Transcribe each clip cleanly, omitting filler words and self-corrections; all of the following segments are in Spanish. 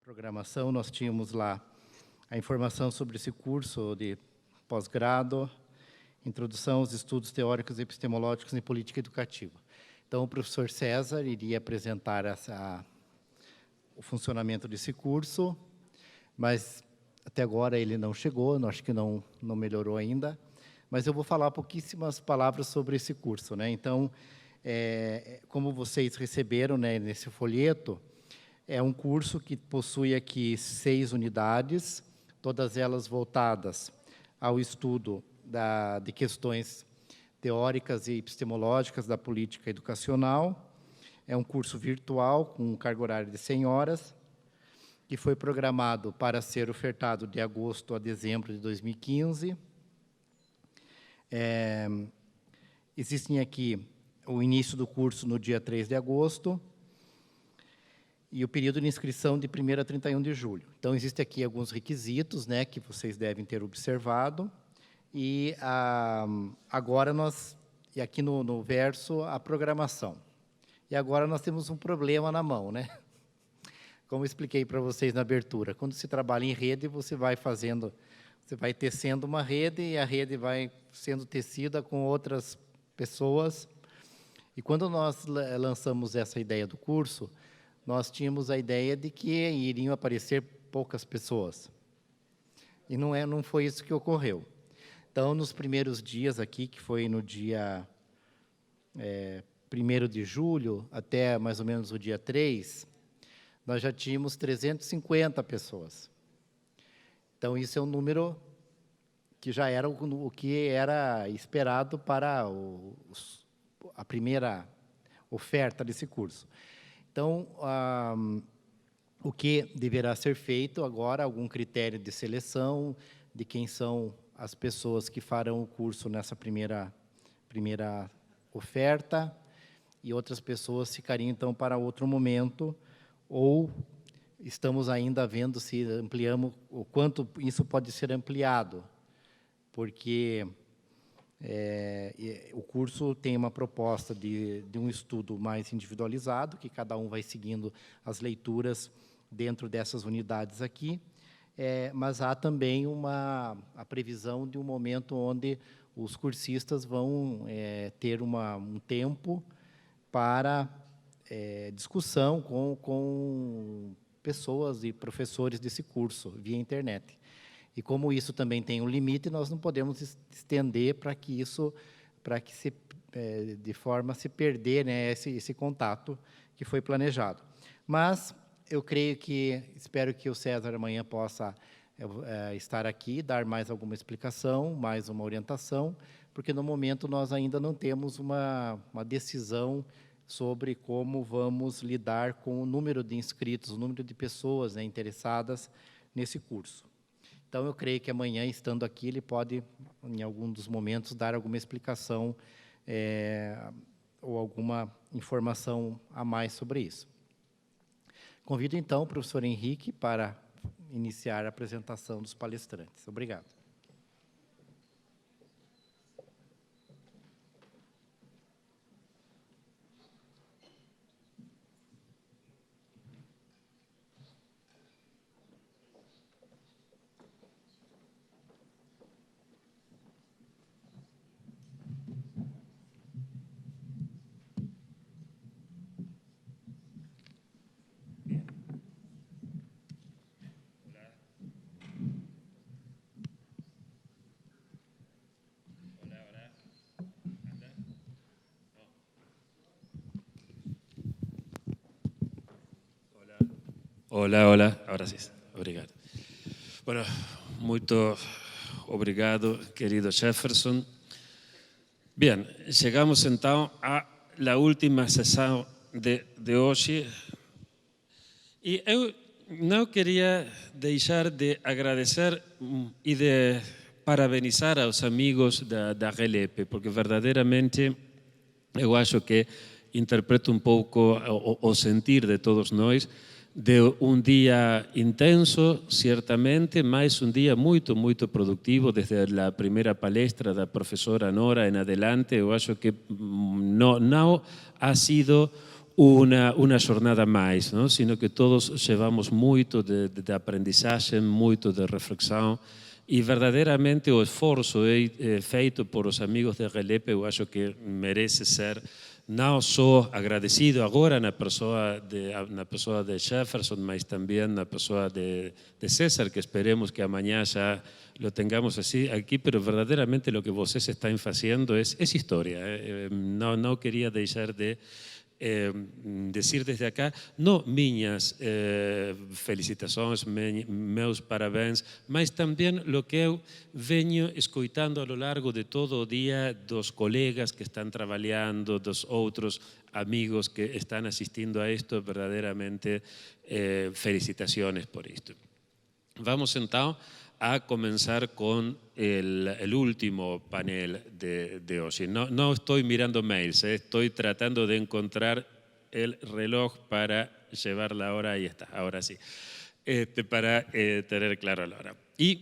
programação, nós tínhamos lá a informação sobre esse curso de pós-grado, Introdução aos Estudos Teóricos e Epistemológicos em Política Educativa. Então, o professor César iria apresentar o funcionamento desse curso, mas até agora ele não chegou, acho que não melhorou ainda, mas eu vou falar pouquíssimas palavras sobre esse curso, né? Então, como vocês receberam, né, nesse folheto, é um curso que possui aqui 6 unidades, todas elas voltadas ao estudo de questões teóricas e epistemológicas da política educacional. É um curso virtual, com carga horária de 100 horas, que foi programado para ser ofertado de agosto a dezembro de 2015. Existem aqui o início do curso no dia 3 de agosto e o período de inscrição de 1º a 31 de julho. Então, existem aqui alguns requisitos, né, que vocês devem ter observado. E agora e aqui no verso, a programação. E agora nós temos um problema na mão, né? Como eu expliquei para vocês na abertura, quando se trabalha em rede, você vai tecendo uma rede e a rede vai sendo tecida com outras pessoas. E quando nós lançamos essa ideia do curso, nós tínhamos a ideia de que iriam aparecer poucas pessoas. E não foi isso que ocorreu. Então, nos primeiros dias aqui, que foi no dia 1º de julho, até mais ou menos o dia 3, nós já tínhamos 350 pessoas. Então, isso é um número que já era o que era esperado para a primeira oferta desse curso. Então, o que deverá ser feito agora, algum critério de seleção de quem são as pessoas que farão o curso nessa primeira oferta, e outras pessoas ficariam, então, para outro momento, ou estamos ainda vendo se ampliamos, o quanto isso pode ser ampliado, porque o curso tem uma proposta de um estudo mais individualizado, que cada um vai seguindo as leituras dentro dessas unidades aqui, mas há também a previsão de um momento onde os cursistas vão ter um tempo para discussão com pessoas e professores desse curso, via internet. E como isso também tem um limite, nós não podemos estender para que de forma a se perder, né, esse contato que foi planejado. Mas eu espero que o César amanhã possa estar aqui, dar mais alguma explicação, mais uma orientação, porque no momento nós ainda não temos uma decisão sobre como vamos lidar com o número de inscritos, o número de pessoas, né, interessadas nesse curso. Então, eu creio que amanhã, estando aqui, ele pode, em algum dos momentos, dar alguma explicação ou alguma informação a mais sobre isso. Convido, então, o professor Henrique para iniciar a apresentação dos palestrantes. Obrigado. Olá, agora sim, obrigado. Bueno, muito obrigado, querido Jefferson. Bien, chegamos então à última sessão de hoje. E eu não queria deixar de agradecer e de parabenizar aos amigos da RLEP, porque verdadeiramente eu acho que interpreto um pouco o sentir de todos nós, de um dia intenso, certamente, mas um dia muito, muito produtivo, desde a primeira palestra da professora Nora em adelante. Eu acho que não ha sido uma jornada mais, não? Sino que todos levamos muito de aprendizagem, muito de reflexão, e verdadeiramente o esforço feito por os amigos de Relepe, eu acho que merece ser não só agradecido agora na pessoa de Jefferson, mas também na pessoa de César, que esperemos que amanhã já lo tengamos así aquí, pero verdaderamente lo que vocês están haciendo es historia. No quería dejar de decir desde acá, no minhas felicitações, meus parabéns, mas também lo que eu venho escutando a lo largo de todo o dia dos colegas que están trabalhando, dos outros amigos que están asistindo a esto, verdaderamente felicitaciones por esto. Vamos então a comenzar con el último panel de hoy. No estoy mirando mails, estoy tratando de encontrar el reloj para llevar la hora, ahí está, ahora sí, para tener claro la hora. Y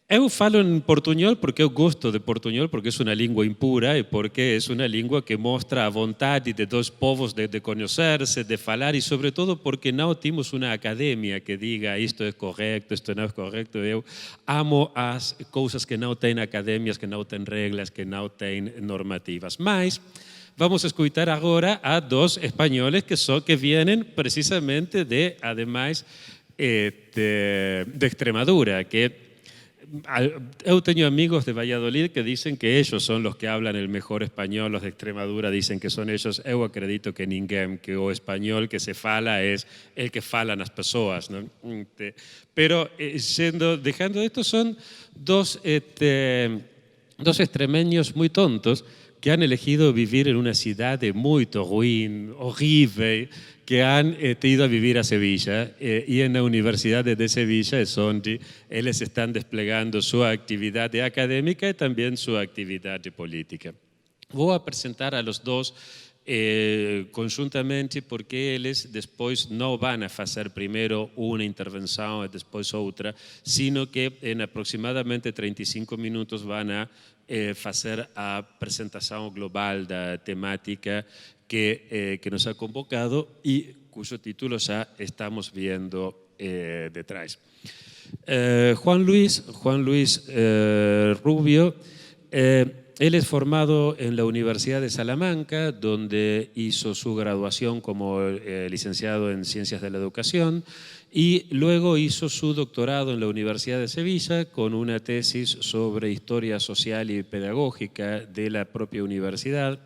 eu falo em portunhol porque eu gosto de portunhol, porque é uma língua impura e porque é uma língua que mostra a vontade de dois povos de conhecer-se, de falar, e sobretudo porque não temos uma academia que diga isto é correto, isto não é correto. Eu amo as coisas que não têm academias, que não têm regras, que não têm normativas. Mas vamos a escutar agora a dos espanhóis que vienen precisamente de, además, de Extremadura, que eu tenho amigos de Valladolid que dicen que ellos son los que hablan el mejor español, los de Extremadura dicen que son ellos. Eu acredito que ninguém, que o español que se fala es el que falan as pessoas, ¿no? Pero dejando esto, son dos extremeños muy tontos que han elegido vivir en una ciudad muy ruin, horrible, que han ido a vivir a Sevilla y en la Universidad de Sevilla es donde ellos están desplegando su actividad académica y también su actividad política. Voy a presentar a los dos conjuntamente porque eles depois não vão fazer primeiro uma intervenção e depois outra, sino que em aproximadamente 35 minutos vão fazer a apresentação global da temática que nos ha convocado y cuyo título ya estamos viendo detrás. Juan Luis Rubio, él es formado en la Universidad de Salamanca, donde hizo su graduación como licenciado en Ciencias de la Educación y luego hizo su doctorado en la Universidad de Sevilla con una tesis sobre historia social y pedagógica de la propia universidad.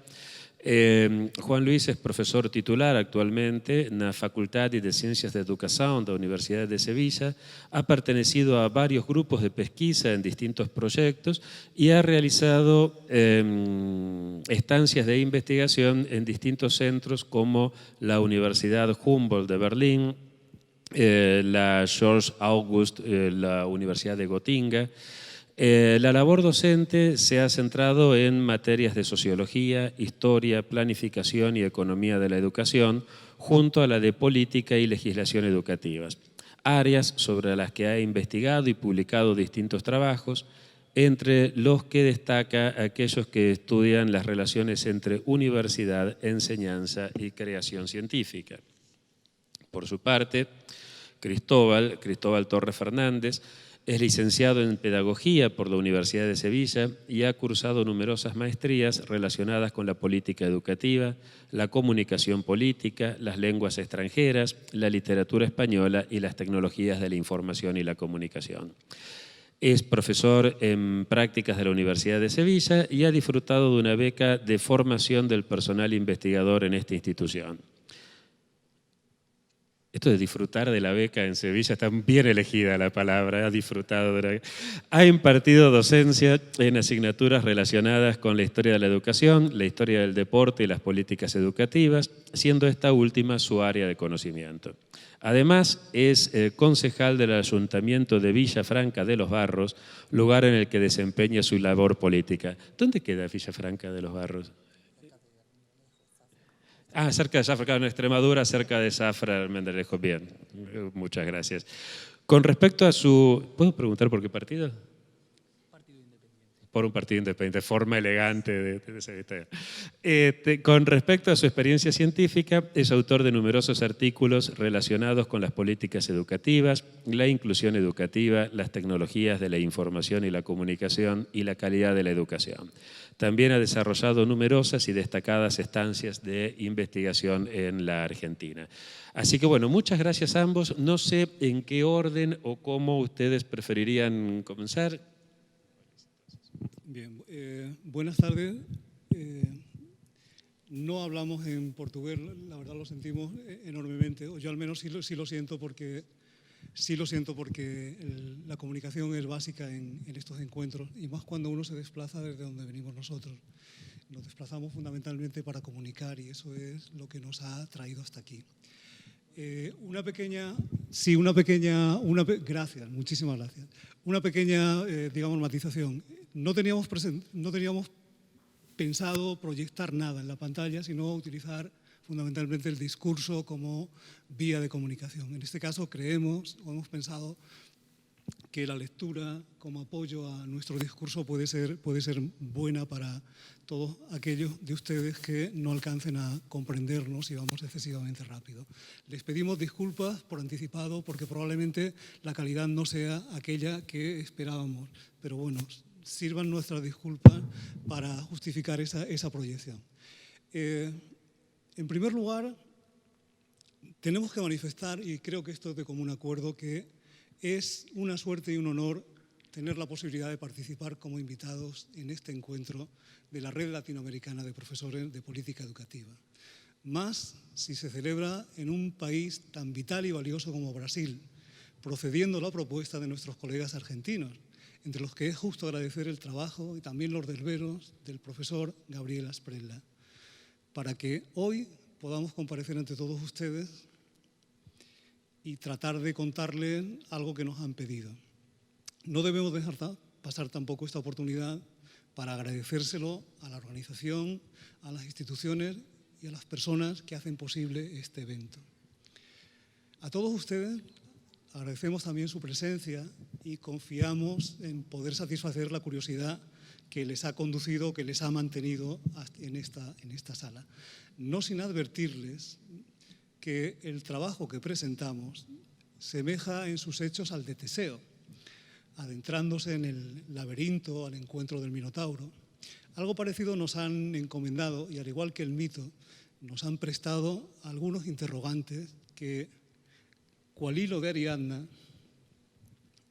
Juan Luis es profesor titular actualmente en la Facultad de Ciencias de Educación de la Universidad de Sevilla, ha pertenecido a varios grupos de pesquisa en distintos proyectos y ha realizado estancias de investigación en distintos centros como la Universidad Humboldt de Berlín, la George August, la Universidad de Gotinga. La labor docente se ha centrado en materias de sociología, historia, planificación y economía de la educación, junto a la de política y legislación educativas, áreas sobre las que ha investigado y publicado distintos trabajos, entre los que destaca aquellos que estudian las relaciones entre universidad, enseñanza y creación científica. Por su parte, Cristóbal Torres Fernández es licenciado en Pedagogía por la Universidad de Sevilla y ha cursado numerosas maestrías relacionadas con la política educativa, la comunicación política, las lenguas extranjeras, la literatura española y las tecnologías de la información y la comunicación. Es profesor en prácticas de la Universidad de Sevilla y ha disfrutado de una beca de formación del personal investigador en esta institución. Esto de disfrutar de la beca en Sevilla está bien elegida la palabra, ha disfrutado. Ha impartido docencia en asignaturas relacionadas con la historia de la educación, la historia del deporte y las políticas educativas, siendo esta última su área de conocimiento. Además, es concejal del Ayuntamiento de Villafranca de los Barros, lugar en el que desempeña su labor política. ¿Dónde queda Villafranca de los Barros? Cerca de Zafra, en Extremadura, cerca de Zafra, Almendralejo. Bien, muchas gracias. Con respecto a su... ¿Puedo preguntar por qué partido? por un partido independiente, forma elegante de secretario. Con respecto a su experiencia científica, es autor de numerosos artículos relacionados con las políticas educativas, la inclusión educativa, las tecnologías de la información y la comunicación y la calidad de la educación. También ha desarrollado numerosas y destacadas estancias de investigación en la Argentina. Así que bueno, muchas gracias a ambos. No sé en qué orden o cómo ustedes preferirían comenzar. Bien, buenas tardes. No hablamos en portugués, la verdad lo sentimos enormemente, o yo al menos sí lo siento porque la comunicación es básica en estos encuentros, y más cuando uno se desplaza desde donde venimos nosotros. Nos desplazamos fundamentalmente para comunicar y eso es lo que nos ha traído hasta aquí. Gracias, muchísimas gracias. Una pequeña, digamos, matización. No teníamos pensado proyectar nada en la pantalla, sino utilizar fundamentalmente el discurso como vía de comunicación. En este caso creemos o hemos pensado que la lectura como apoyo a nuestro discurso puede ser buena para todos aquellos de ustedes que no alcancen a comprendernos si vamos excesivamente rápido. Les pedimos disculpas por anticipado porque probablemente la calidad no sea aquella que esperábamos, pero bueno, sirvan nuestras disculpas para justificar esa proyección. En primer lugar, tenemos que manifestar, y creo que esto es de común acuerdo, que es una suerte y un honor tener la posibilidad de participar como invitados en este encuentro de la Red Latinoamericana de Profesores de Política Educativa. Más si se celebra en un país tan vital y valioso como Brasil, procediendo a la propuesta de nuestros colegas argentinos, entre los que es justo agradecer el trabajo y también los desvelos del profesor Gabriel Asprella, para que hoy podamos comparecer ante todos ustedes y tratar de contarles algo que nos han pedido. No debemos dejar pasar tampoco esta oportunidad para agradecérselo a la organización, a las instituciones y a las personas que hacen posible este evento. A todos ustedes agradecemos también su presencia y confiamos en poder satisfacer la curiosidad que les ha conducido, que les ha mantenido en esta sala. No sin advertirles que el trabajo que presentamos semeja en sus hechos al de Teseo, adentrándose en el laberinto al encuentro del Minotauro. Algo parecido nos han encomendado y al igual que el mito, nos han prestado algunos interrogantes que, cual hilo de Ariadna,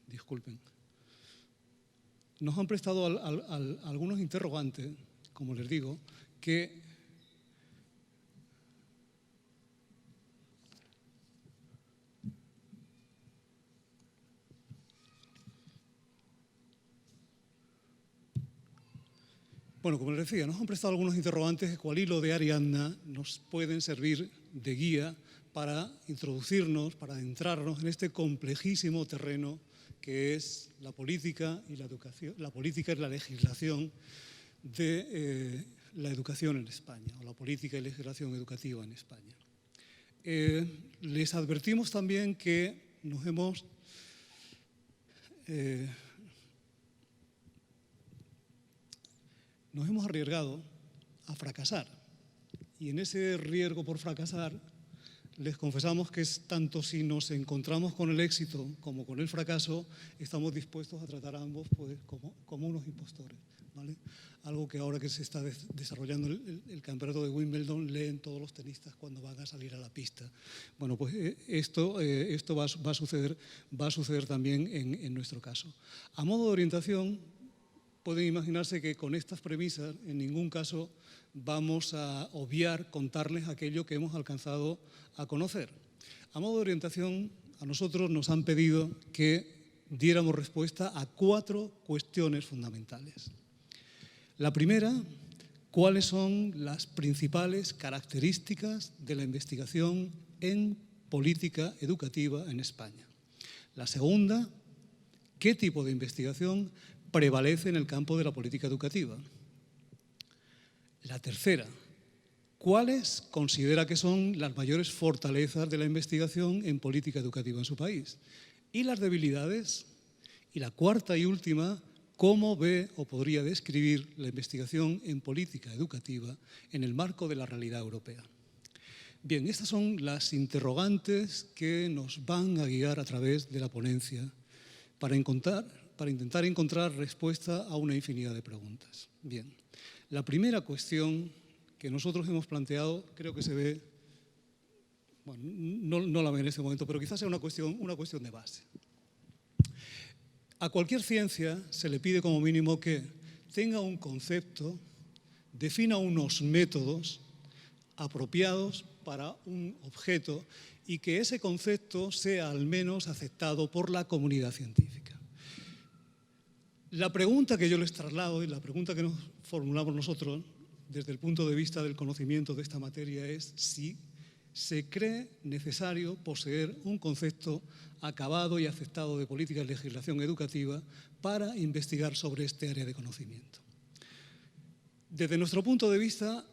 disculpen, nos han prestado algunos interrogantes, como les digo, que bueno, como les decía, nos han prestado algunos interrogantes que, cual hilo de Ariadna, nos pueden servir de guía para introducirnos, para adentrarnos en este complejísimo terreno que es la política y la educación, la política y la legislación de la educación en España, o la política y legislación educativa en España. Les advertimos también que nos hemos arriesgado a fracasar. Y en ese riesgo por fracasar, les confesamos que es tanto si nos encontramos con el éxito como con el fracaso, estamos dispuestos a tratar a ambos pues, como unos impostores, ¿vale? Algo que ahora que se está desarrollando el campeonato de Wimbledon leen todos los tenistas cuando van a salir a la pista. Bueno, pues esto va a suceder también en nuestro caso. A modo de orientación, pueden imaginarse que con estas premisas en ningún caso vamos a obviar contarles aquello que hemos alcanzado a conocer. A modo de orientación, a nosotros nos han pedido que diéramos respuesta a 4 cuestiones fundamentales. La primera, ¿cuáles son las principales características de la investigación en política educativa en España? La segunda, ¿qué tipo de investigación prevalece en el campo de la política educativa? La tercera, ¿cuáles considera que son las mayores fortalezas de la investigación en política educativa en su país? ¿Y las debilidades? Y la cuarta y última, cómo ve o podría describir la investigación en política educativa en el marco de la realidad europea. Bien, estas son las interrogantes que nos van a guiar a través de la ponencia para intentar encontrar respuesta a una infinidad de preguntas. Bien, la primera cuestión que nosotros hemos planteado, creo que se ve, bueno, no la veo en este momento, pero quizás sea una cuestión de base. A cualquier ciencia se le pide como mínimo que tenga un concepto, defina unos métodos apropiados para un objeto y que ese concepto sea al menos aceptado por la comunidad científica. La pregunta que yo les traslado y la pregunta que nos formulamos nosotros desde el punto de vista del conocimiento de esta materia es si se cree necesario poseer un concepto acabado y aceptado de política y legislación educativa para investigar sobre este área de conocimiento. Desde nuestro punto de vista,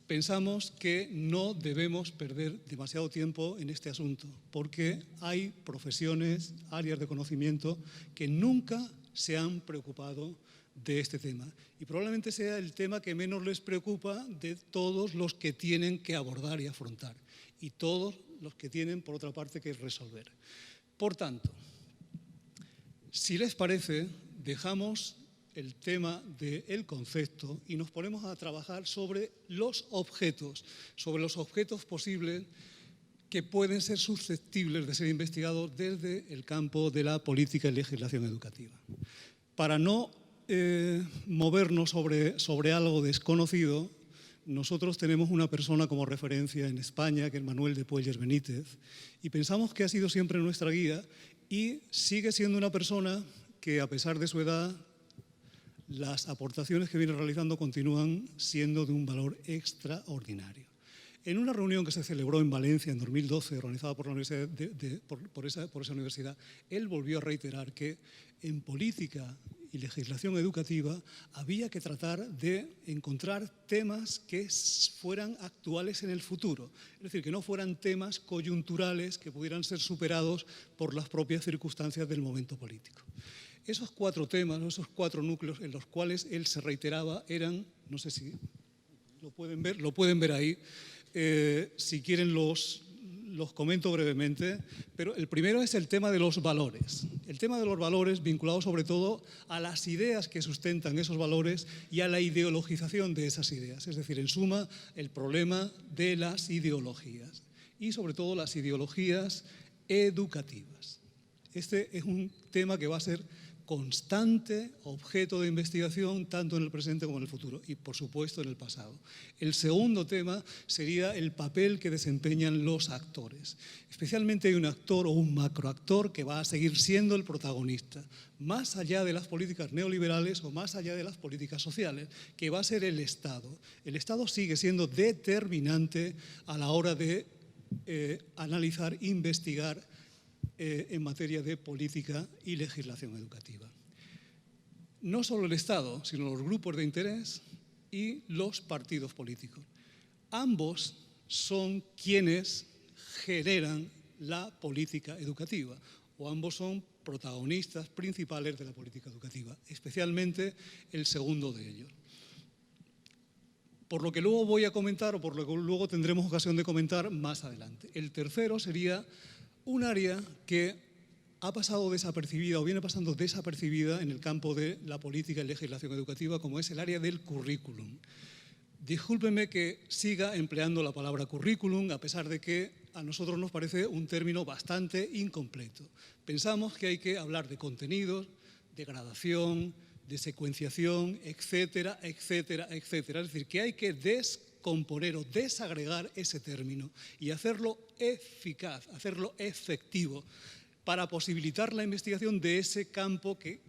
pensamos que no debemos perder demasiado tiempo en este asunto, porque hay profesiones, áreas de conocimiento que nunca se han preocupado de este tema y probablemente sea el tema que menos les preocupa de todos los que tienen que abordar y afrontar y todos los que tienen, por otra parte, que resolver. Por tanto, si les parece, dejamos el tema del concepto y nos ponemos a trabajar sobre los objetos posibles que pueden ser susceptibles de ser investigados desde el campo de la política y legislación educativa. Para no movernos sobre algo desconocido, nosotros tenemos una persona como referencia en España, que es Manuel de Puelles Benítez, y pensamos que ha sido siempre nuestra guía y sigue siendo una persona que, a pesar de su edad, las aportaciones que viene realizando continúan siendo de un valor extraordinario. En una reunión que se celebró en Valencia en 2012, organizada por la universidad por esa universidad, él volvió a reiterar que en política y legislación educativa había que tratar de encontrar temas que fueran actuales en el futuro, es decir, que no fueran temas coyunturales que pudieran ser superados por las propias circunstancias del momento político. Esos 4 temas, esos 4 núcleos en los cuales él se reiteraba eran, no sé si lo pueden ver ahí, si quieren los comento brevemente, pero el primero es el tema de los valores. El tema de los valores vinculado sobre todo a las ideas que sustentan esos valores y a la ideologización de esas ideas. Es decir, en suma, el problema de las ideologías y sobre todo las ideologías educativas. Este es un tema que va a ser constante objeto de investigación tanto en el presente como en el futuro y, por supuesto, en el pasado. El segundo tema sería el papel que desempeñan los actores. Especialmente hay un actor o un macroactor que va a seguir siendo el protagonista, más allá de las políticas neoliberales o más allá de las políticas sociales, que va a ser el Estado. El Estado sigue siendo determinante a la hora de analizar, investigar en materia de política y legislación educativa. No solo el Estado, sino los grupos de interés y los partidos políticos. Ambos son quienes generan la política educativa, o ambos son protagonistas principales de la política educativa, especialmente el segundo de ellos. Por lo que luego voy a comentar, o por lo que luego tendremos ocasión de comentar más adelante. El tercero sería un área que ha pasado desapercibida o viene pasando desapercibida en el campo de la política y legislación educativa, como es el área del currículum. Discúlpenme que siga empleando la palabra currículum, a pesar de que a nosotros nos parece un término bastante incompleto. Pensamos que hay que hablar de contenidos, de gradación, de secuenciación, etcétera, etcétera, etcétera. Es decir, que hay que descomponer o desagregar ese término y hacerlo eficaz, hacerlo efectivo para posibilitar la investigación de ese campo que,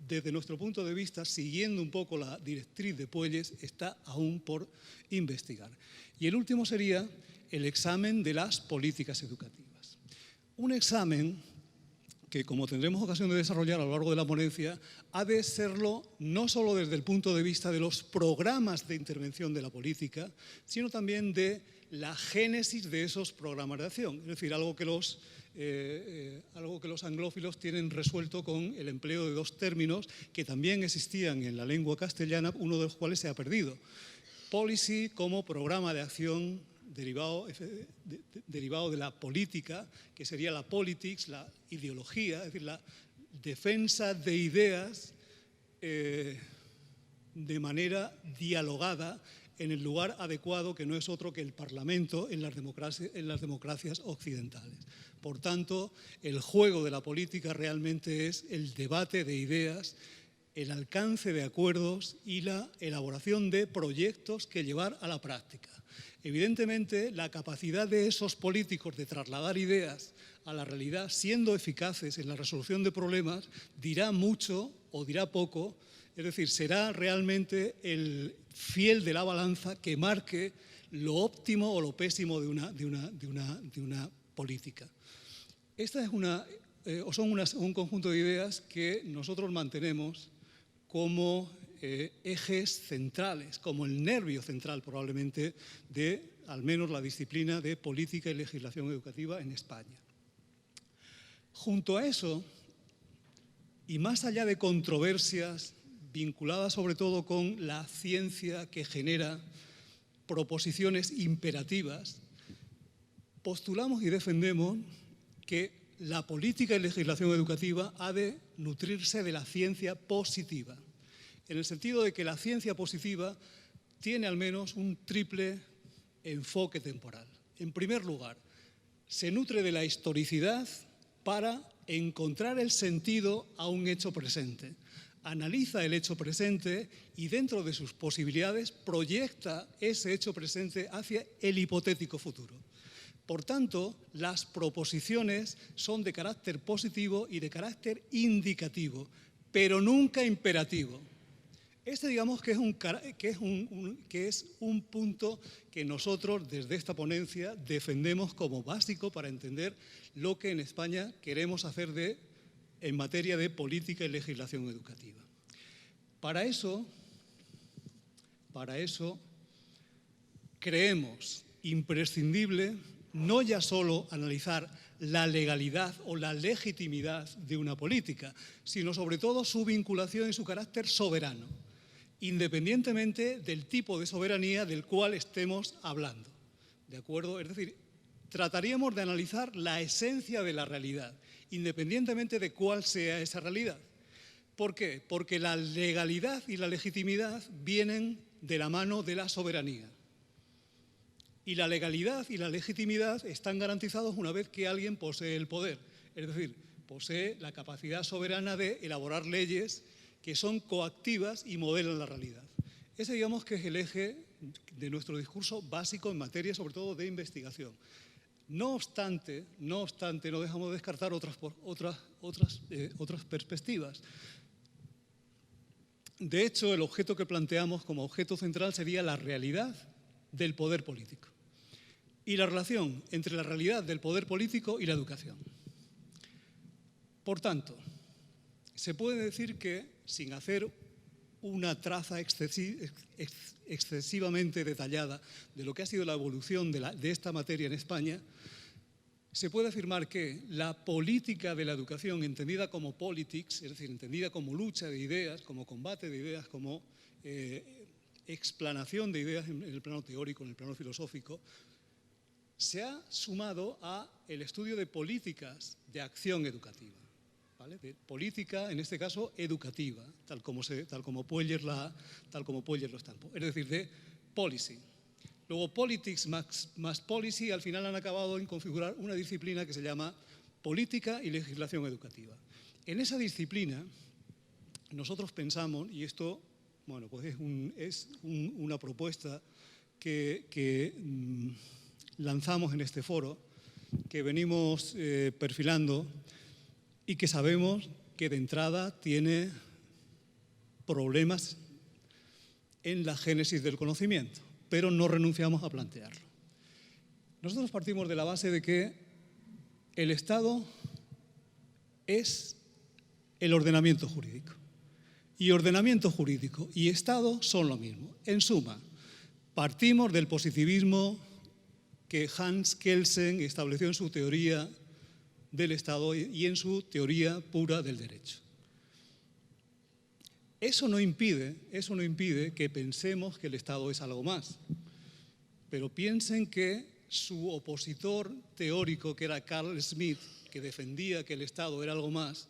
desde nuestro punto de vista, siguiendo un poco la directriz de Puelles, está aún por investigar. Y el último sería el examen de las políticas educativas. Un examen que, como tendremos ocasión de desarrollar a lo largo de la ponencia, ha de serlo no solo desde el punto de vista de los programas de intervención de la política, sino también de la génesis de esos programas de acción, es decir, algo que los anglófilos tienen resuelto con el empleo de dos términos que también existían en la lengua castellana, uno de los cuales se ha perdido. Policy como programa de acción derivado de la política, que sería la politics, la ideología, es decir, la defensa de ideas de manera dialogada en el lugar adecuado, que no es otro que el Parlamento en las democracias occidentales. Por tanto, el juego de la política realmente es el debate de ideas, el alcance de acuerdos y la elaboración de proyectos que llevar a la práctica. Evidentemente, la capacidad de esos políticos de trasladar ideas a la realidad, siendo eficaces en la resolución de problemas, dirá mucho o dirá poco, es decir, será realmente el fiel de la balanza que marque lo óptimo o lo pésimo de una política. Esta es un conjunto de ideas que nosotros mantenemos como ejes centrales, como el nervio central probablemente de al menos la disciplina de política y legislación educativa en España. Junto a eso, y más allá de controversias vinculadas sobre todo con la ciencia que genera proposiciones imperativas, postulamos y defendemos que la política y legislación educativa ha de nutrirse de la ciencia positiva, en el sentido de que la ciencia positiva tiene al menos un triple enfoque temporal. En primer lugar, se nutre de la historicidad para encontrar el sentido a un hecho presente. Analiza el hecho presente y dentro de sus posibilidades proyecta ese hecho presente hacia el hipotético futuro. Por tanto, las proposiciones son de carácter positivo y de carácter indicativo, pero nunca imperativo. Este, digamos, que es un punto que nosotros desde esta ponencia defendemos como básico para entender lo que en España queremos hacer en materia de política y legislación educativa. Para eso creemos imprescindible no ya solo analizar la legalidad o la legitimidad de una política, sino sobre todo su vinculación y su carácter soberano, independientemente del tipo de soberanía del cual estemos hablando. ¿De acuerdo? Es decir, trataríamos de analizar la esencia de la realidad, independientemente de cuál sea esa realidad. ¿Por qué? Porque la legalidad y la legitimidad vienen de la mano de la soberanía. Y la legalidad y la legitimidad están garantizados una vez que alguien posee el poder, es decir, posee la capacidad soberana de elaborar leyes que son coactivas y modelan la realidad. Ese, digamos, que es el eje de nuestro discurso básico en materia, sobre todo, de investigación. No obstante, no dejamos de descartar otras perspectivas. De hecho, el objeto que planteamos como objeto central sería la realidad del poder político y la relación entre la realidad del poder político y la educación. Por tanto, se puede decir que, sin hacer una traza excesivamente detallada de lo que ha sido la evolución de esta materia en España, se puede afirmar que la política de la educación, entendida como politics, es decir, entendida como lucha de ideas, como combate de ideas, como explanación de ideas en el plano teórico, en el plano filosófico, se ha sumado al estudio de políticas de acción educativa, ¿vale? De política, en este caso, educativa, tal como Pueller lo estampó, es decir, de policy. Luego, politics más policy, al final han acabado en configurar una disciplina que se llama política y legislación educativa. En esa disciplina, nosotros pensamos, y esto, bueno, pues es una propuesta que lanzamos en este foro, que venimos perfilando y que sabemos que de entrada tiene problemas en la génesis del conocimiento, pero no renunciamos a plantearlo. Nosotros partimos de la base de que el Estado es el ordenamiento jurídico. Y ordenamiento jurídico y Estado son lo mismo. En suma, partimos del positivismo que Hans Kelsen estableció en su teoría del Estado y en su teoría pura del derecho. Eso no impide que pensemos que el Estado es algo más, pero piensen que su opositor teórico, que era Carl Schmitt, que defendía que el Estado era algo más,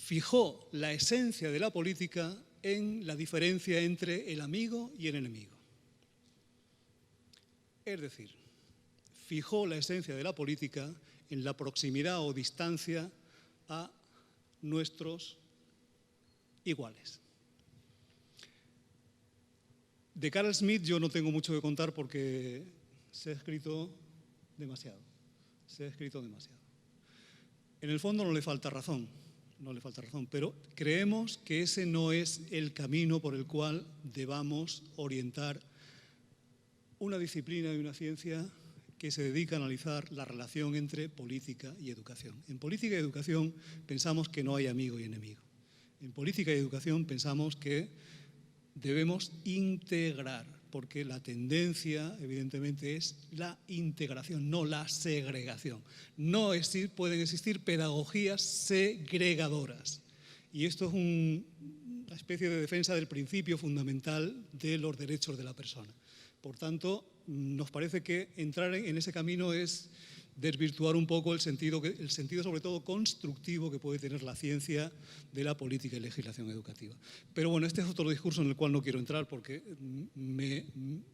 fijó la esencia de la política en la diferencia entre el amigo y el enemigo. Es decir, fijó la esencia de la política en la proximidad o distancia a nuestros iguales. De Carl Schmitt yo no tengo mucho que contar porque se ha escrito demasiado. En el fondo no le falta razón, pero creemos que ese no es el camino por el cual debamos orientar una disciplina y una ciencia que se dedica a analizar la relación entre política y educación. En política y educación pensamos que no hay amigo y enemigo. En política y educación pensamos que debemos integrar, porque la tendencia, evidentemente, es la integración, no la segregación. Pueden existir pedagogías segregadoras. Y esto es una especie de defensa del principio fundamental de los derechos de la persona. Por tanto, nos parece que entrar en ese camino es desvirtuar un poco el sentido sobre todo constructivo que puede tener la ciencia de la política y legislación educativa. Pero bueno, este es otro discurso en el cual no quiero entrar porque me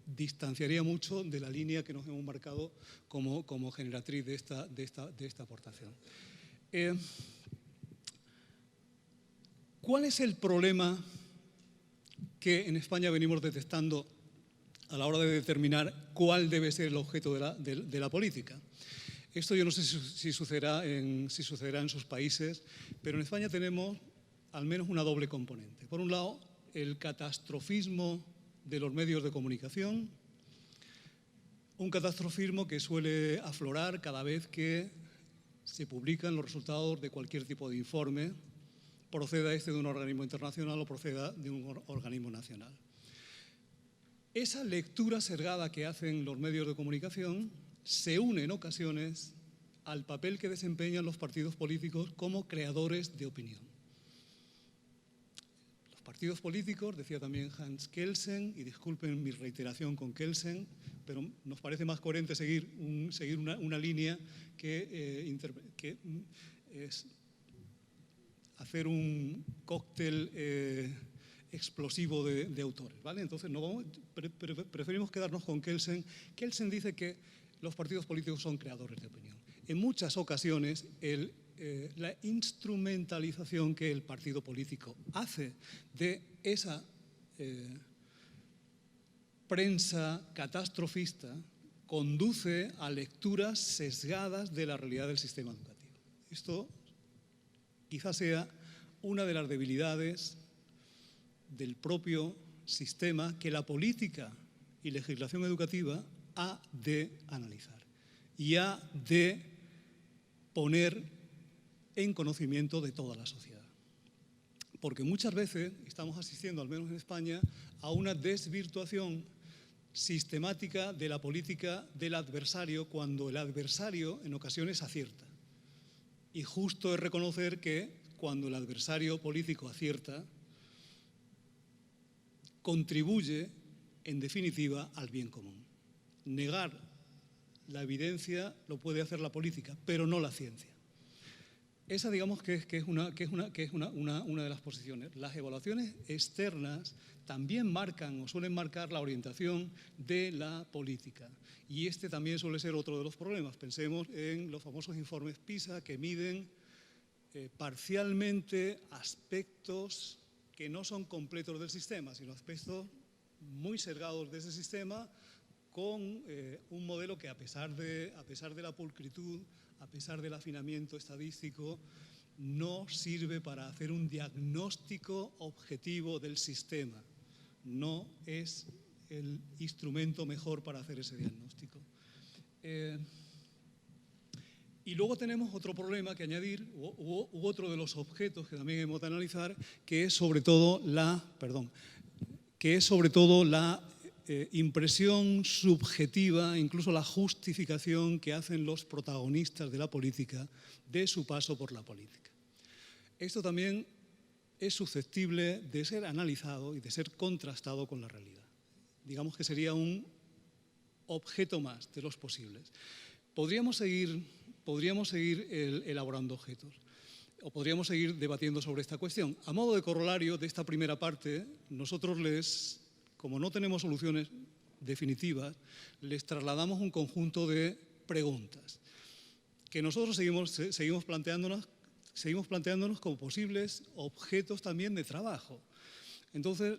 distanciaría mucho de la línea que nos hemos marcado como generatriz de esta aportación. ¿Cuál es el problema que en España venimos detectando a la hora de determinar cuál debe ser el objeto de la política? Esto yo no sé si sucederá en sus países, pero en España tenemos al menos una doble componente. Por un lado, el catastrofismo de los medios de comunicación, un catastrofismo que suele aflorar cada vez que se publican los resultados de cualquier tipo de informe, proceda este de un organismo internacional o proceda de un organismo nacional. Esa lectura sesgada que hacen los medios de comunicación se une en ocasiones al papel que desempeñan los partidos políticos como creadores de opinión. Los partidos políticos, decía también Hans Kelsen, y disculpen mi reiteración con Kelsen, pero nos parece más coherente seguir una línea que es hacer un cóctel explosivo de autores, ¿vale? Entonces preferimos quedarnos con Kelsen. Kelsen dice que los partidos políticos son creadores de opinión. En muchas ocasiones, la instrumentalización que el partido político hace de esa prensa catastrofista conduce a lecturas sesgadas de la realidad del sistema educativo. Esto quizás sea una de las debilidades del propio sistema que la política y legislación educativa ha de analizar y ha de poner en conocimiento de toda la sociedad. Porque muchas veces estamos asistiendo, al menos en España, a una desvirtuación sistemática de la política del adversario cuando el adversario en ocasiones acierta. Y justo es reconocer que cuando el adversario político acierta, contribuye, en definitiva, al bien común. Negar la evidencia lo puede hacer la política, pero no la ciencia. Esa, digamos, que es una de las posiciones. Las evaluaciones externas también marcan o suelen marcar la orientación de la política. Y este también suele ser otro de los problemas. Pensemos en los famosos informes PISA que miden parcialmente aspectos que no son completos del sistema, sino aspectos muy sesgados de ese sistema con un modelo que a pesar de la pulcritud, a pesar del afinamiento estadístico, no sirve para hacer un diagnóstico objetivo del sistema. No es el instrumento mejor para hacer ese diagnóstico. Y luego tenemos otro problema que añadir, u otro de los objetos que también hemos de analizar, que es sobre todo la impresión subjetiva, incluso la justificación que hacen los protagonistas de la política de su paso por la política. Esto también es susceptible de ser analizado y de ser contrastado con la realidad. Digamos que sería un objeto más de los posibles. Podríamos seguir elaborando objetos o podríamos seguir debatiendo sobre esta cuestión. A modo de corolario de esta primera parte, nosotros como no tenemos soluciones definitivas, les trasladamos un conjunto de preguntas que nosotros seguimos planteándonos como posibles objetos también de trabajo. Entonces,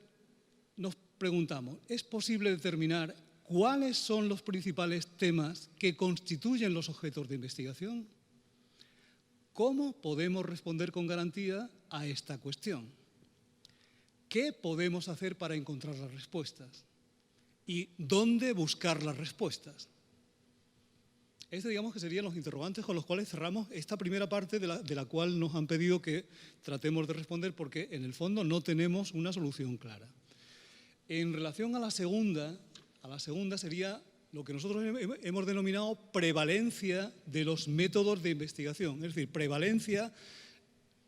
nos preguntamos, ¿es posible determinar cuáles son los principales temas que constituyen los objetos de investigación? ¿Cómo podemos responder con garantía a esta cuestión? ¿Qué podemos hacer para encontrar las respuestas? ¿Y dónde buscar las respuestas? Digamos que serían los interrogantes con los cuales cerramos esta primera parte de la cual nos han pedido que tratemos de responder, porque en el fondo no tenemos una solución clara. En relación a la segunda sería lo que nosotros hemos denominado prevalencia de los métodos de investigación, es decir, prevalencia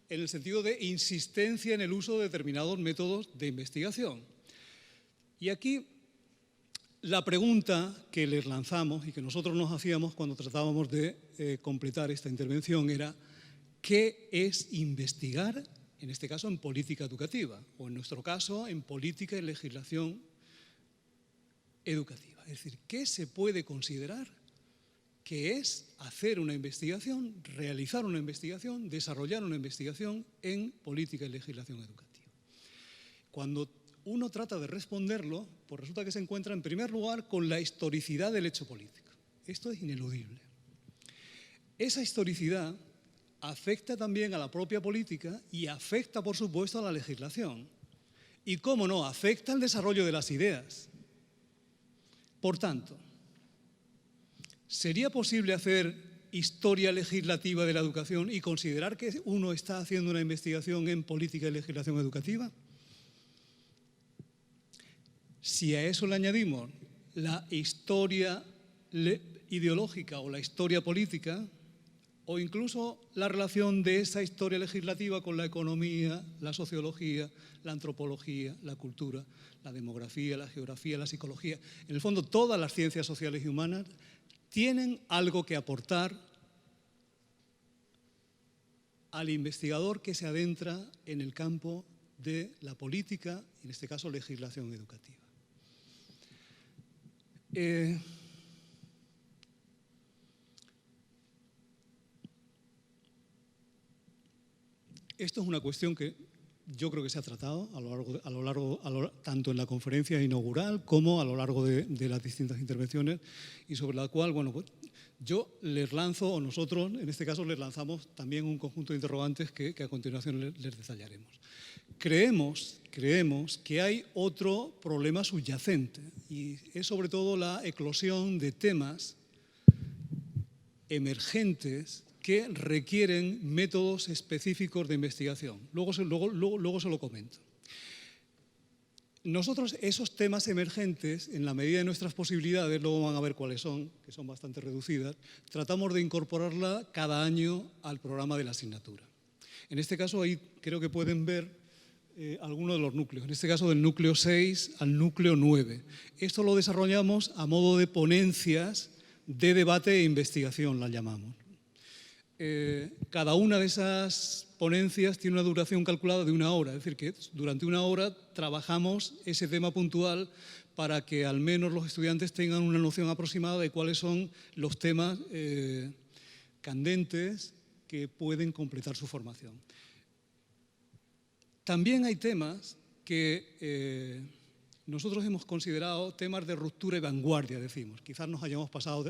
en el sentido de insistencia en el uso de determinados métodos de investigación. Y aquí la pregunta que les lanzamos y que nosotros nos hacíamos cuando tratábamos de completar esta intervención era ¿qué es investigar? En este caso en política educativa o en nuestro caso en política y legislación educativa. Es decir, ¿qué se puede considerar que es hacer una investigación, realizar una investigación, desarrollar una investigación en política y legislación educativa? Cuando uno trata de responderlo, pues resulta que se encuentra en primer lugar con la historicidad del hecho político. Esto es ineludible. Esa historicidad afecta también a la propia política y afecta, por supuesto, a la legislación. Y, cómo no, afecta al desarrollo de las ideas. Por tanto, ¿sería posible hacer historia legislativa de la educación y considerar que uno está haciendo una investigación en política y legislación educativa? Si a eso le añadimos la historia ideológica o la historia política, o incluso la relación de esa historia legislativa con la economía, la sociología, la antropología, la cultura, la demografía, la geografía, la psicología, en el fondo todas las ciencias sociales y humanas tienen algo que aportar al investigador que se adentra en el campo de la política, en este caso legislación educativa. Esto es una cuestión que yo creo que se ha tratado tanto en la conferencia inaugural como a lo largo de las distintas intervenciones, y sobre la cual, bueno, pues yo les lanzo, o nosotros en este caso les lanzamos también un conjunto de interrogantes que a continuación les detallaremos. Creemos que hay otro problema subyacente, y es sobre todo la eclosión de temas emergentes que requieren métodos específicos de investigación. Luego se lo comento. Nosotros esos temas emergentes, en la medida de nuestras posibilidades, luego van a ver cuáles son, que son bastante reducidas, tratamos de incorporarla cada año al programa de la asignatura. En este caso, ahí creo que pueden ver algunos de los núcleos, en este caso del núcleo 6 al núcleo 9. Esto lo desarrollamos a modo de ponencias de debate e investigación, las llamamos. Cada una de esas ponencias tiene una duración calculada de 1 hora, es decir, que durante 1 hora trabajamos ese tema puntual para que al menos los estudiantes tengan una noción aproximada de cuáles son los temas candentes que pueden completar su formación. También hay temas que nosotros hemos considerado temas de ruptura y vanguardia, decimos. Quizás nos hayamos pasado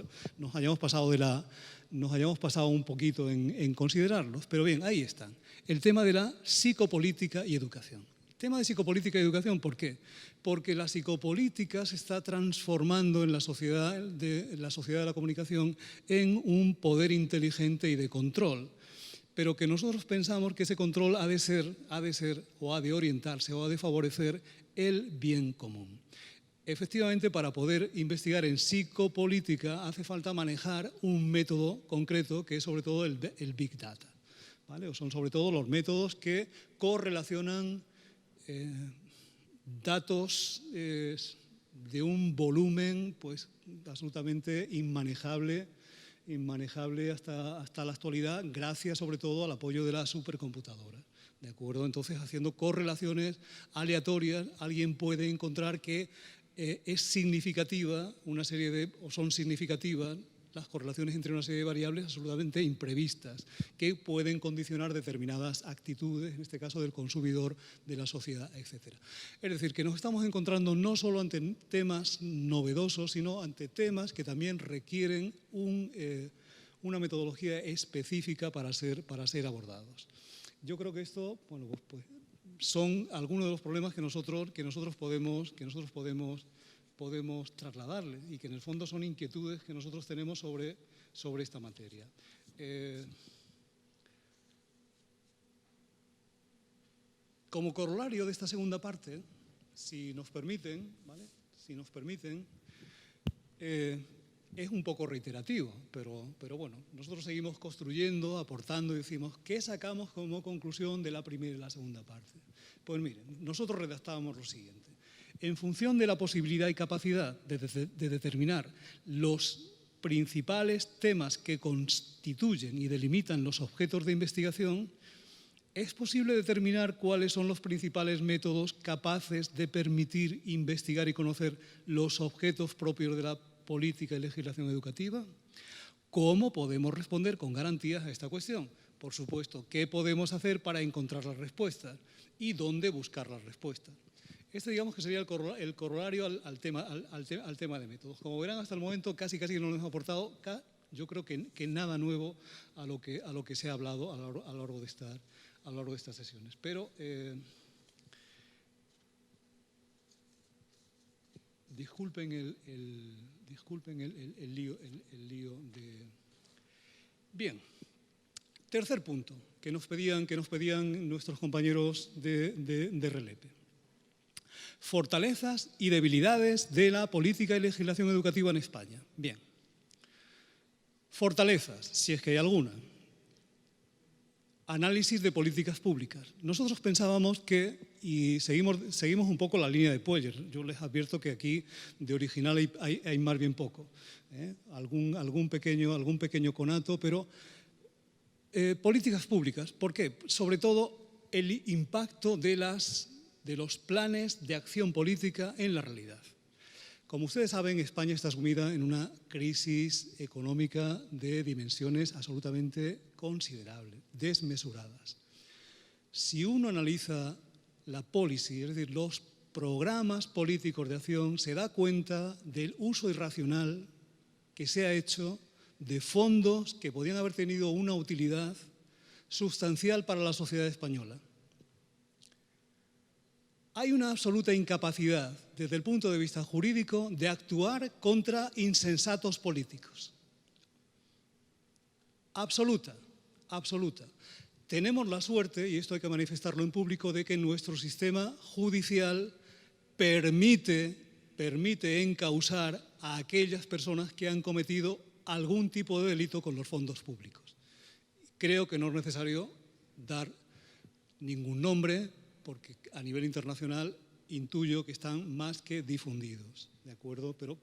un poquito en considerarlos, pero bien, ahí están. El tema de la psicopolítica y educación. El tema de psicopolítica y educación, ¿por qué? Porque la psicopolítica se está transformando en la sociedad de la comunicación en un poder inteligente y de control, pero que nosotros pensamos que ese control ha de ser o ha de orientarse o ha de favorecer el bien común. Efectivamente, para poder investigar en psicopolítica hace falta manejar un método concreto que es sobre todo el Big Data, ¿vale? O son sobre todo los métodos que correlacionan datos de un volumen pues, absolutamente inmanejable hasta la actualidad, gracias sobre todo al apoyo de la supercomputadora. ¿De acuerdo? Entonces, haciendo correlaciones aleatorias, alguien puede encontrar que es significativa son significativas las correlaciones entre una serie de variables absolutamente imprevistas que pueden condicionar determinadas actitudes, en este caso del consumidor, de la sociedad, etc. Es decir, que nos estamos encontrando no solo ante temas novedosos, sino ante temas que también requieren una metodología específica para ser abordados. Yo creo que esto, bueno, pues son algunos de los problemas que nosotros podemos trasladarles y que en el fondo son inquietudes que nosotros tenemos sobre esta materia. Como corolario de esta segunda parte, si nos permiten, ¿vale? Es un poco reiterativo, pero bueno, nosotros seguimos construyendo, aportando y decimos, ¿qué sacamos como conclusión de la primera y la segunda parte? Pues miren, nosotros redactábamos lo siguiente. En función de la posibilidad y capacidad de determinar los principales temas que constituyen y delimitan los objetos de investigación, es posible determinar cuáles son los principales métodos capaces de permitir investigar y conocer los objetos propios de la política y legislación educativa. ¿Cómo podemos responder con garantías a esta cuestión? Por supuesto, ¿qué podemos hacer para encontrar las respuestas? ¿Y dónde buscar las respuestas? Este, digamos, que sería el corolario al tema de métodos. Como verán, hasta el momento casi no nos hemos aportado, yo creo que nada nuevo a lo que se ha hablado a lo largo de estas sesiones. Pero disculpen el lío de... Bien, tercer punto que nos pedían nuestros compañeros de Relepe. Fortalezas y debilidades de la política y legislación educativa en España. Bien. Fortalezas, si es que hay alguna. Análisis de políticas públicas. Nosotros pensábamos que, y seguimos un poco la línea de Pueller, yo les advierto que aquí de original hay más bien poco, algún pequeño conato, pero políticas públicas. ¿Por qué? Sobre todo el impacto de los planes de acción política en la realidad. Como ustedes saben, España está sumida en una crisis económica de dimensiones absolutamente considerables, desmesuradas. Si uno analiza la policy, es decir, los programas políticos de acción, se da cuenta del uso irracional que se ha hecho de fondos que podían haber tenido una utilidad sustancial para la sociedad española. Hay una absoluta incapacidad, desde el punto de vista jurídico, de actuar contra insensatos políticos. Absoluta. Tenemos la suerte, y esto hay que manifestarlo en público, de que nuestro sistema judicial permite encausar a aquellas personas que han cometido algún tipo de delito con los fondos públicos. Creo que no es necesario dar ningún nombre, porque a nivel internacional intuyo que están más que difundidos, ¿de acuerdo? Pero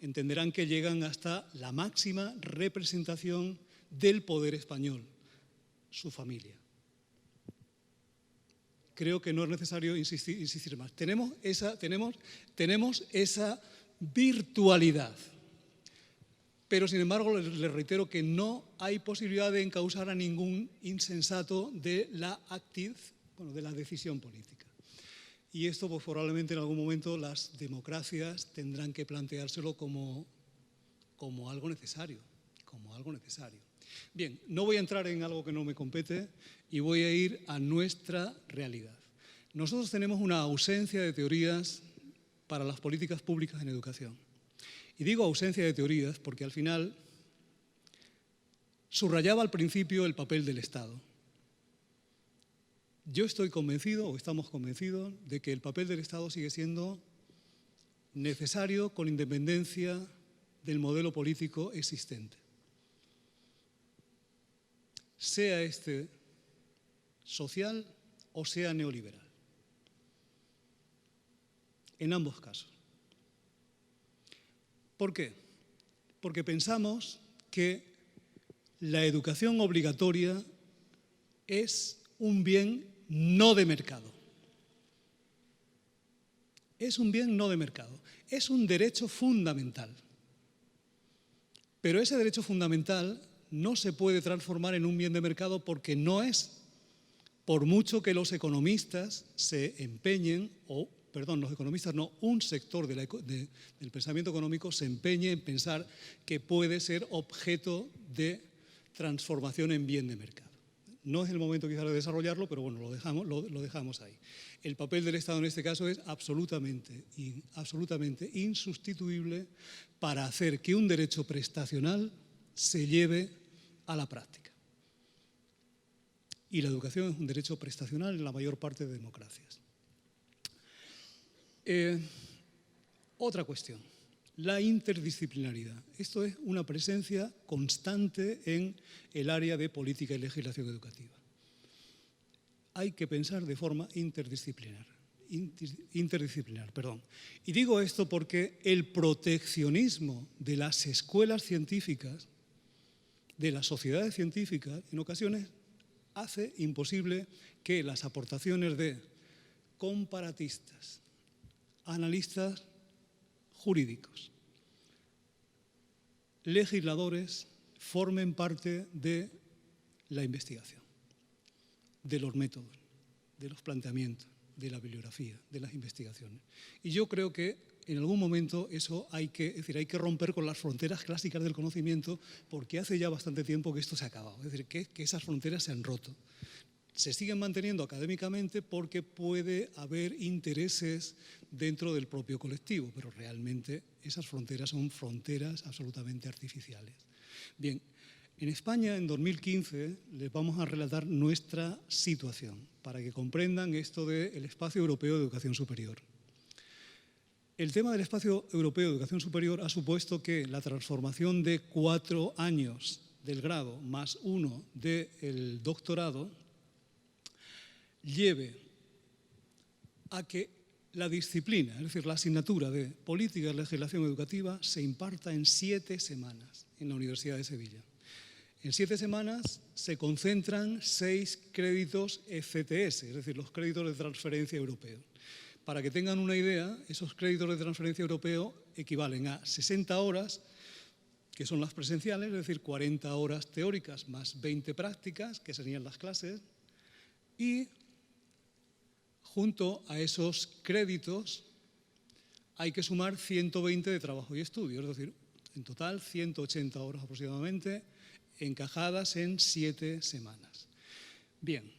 entenderán que llegan hasta la máxima representación del poder español, su familia. Creo que no es necesario insistir más. Tenemos esa virtualidad, pero sin embargo les reitero que no hay posibilidad de encausar a ningún insensato de la decisión política. Y esto pues, probablemente en algún momento las democracias tendrán que planteárselo como algo necesario. Bien, no voy a entrar en algo que no me compete y voy a ir a nuestra realidad. Nosotros tenemos una ausencia de teorías para las políticas públicas en educación. Y digo ausencia de teorías porque al final subrayaba al principio el papel del Estado. Yo estoy convencido, o estamos convencidos, de que el papel del Estado sigue siendo necesario con independencia del modelo político existente. Sea este social o sea neoliberal. En ambos casos. ¿Por qué? Porque pensamos que la educación obligatoria es un bien no de mercado. Es un bien no de mercado. Es un derecho fundamental. Pero ese derecho fundamental no se puede transformar en un bien de mercado porque no es, por mucho que los economistas se empeñen, los economistas no, un sector del pensamiento económico se empeñe en pensar que puede ser objeto de transformación en bien de mercado. No es el momento quizá de desarrollarlo, pero bueno, lo dejamos ahí. El papel del Estado en este caso es absolutamente insustituible para hacer que un derecho prestacional se lleve a la práctica. Y la educación es un derecho prestacional en la mayor parte de democracias. Otra cuestión, la interdisciplinaridad. Esto es una presencia constante en el área de política y legislación educativa. Hay que pensar de forma interdisciplinar. Y digo esto porque el proteccionismo de las escuelas científicas, de las sociedades científicas, en ocasiones hace imposible que las aportaciones de comparatistas, analistas jurídicos, legisladores formen parte de la investigación, de los métodos, de los planteamientos, de la bibliografía, de las investigaciones. Y yo creo que en algún momento eso hay que romper con las fronteras clásicas del conocimiento, porque hace ya bastante tiempo que esto se ha acabado, es decir, que esas fronteras se han roto. Se siguen manteniendo académicamente porque puede haber intereses dentro del propio colectivo, pero realmente esas fronteras son fronteras absolutamente artificiales. Bien, en España en 2015 les vamos a relatar nuestra situación para que comprendan esto del Espacio Europeo de Educación Superior. El tema del Espacio Europeo de Educación Superior ha supuesto que la transformación de 4 años del grado más 1 del doctorado lleve a que la disciplina, es decir, la asignatura de Política y Legislación Educativa se imparta en 7 semanas en la Universidad de Sevilla. En 7 semanas se concentran 6 créditos ECTS, es decir, los créditos de transferencia europeo. Para que tengan una idea, esos créditos de transferencia europeo equivalen a 60 horas, que son las presenciales, es decir, 40 horas teóricas más 20 prácticas, que serían las clases, y junto a esos créditos hay que sumar 120 de trabajo y estudio, es decir, en total 180 horas aproximadamente, encajadas en 7 semanas. Bien,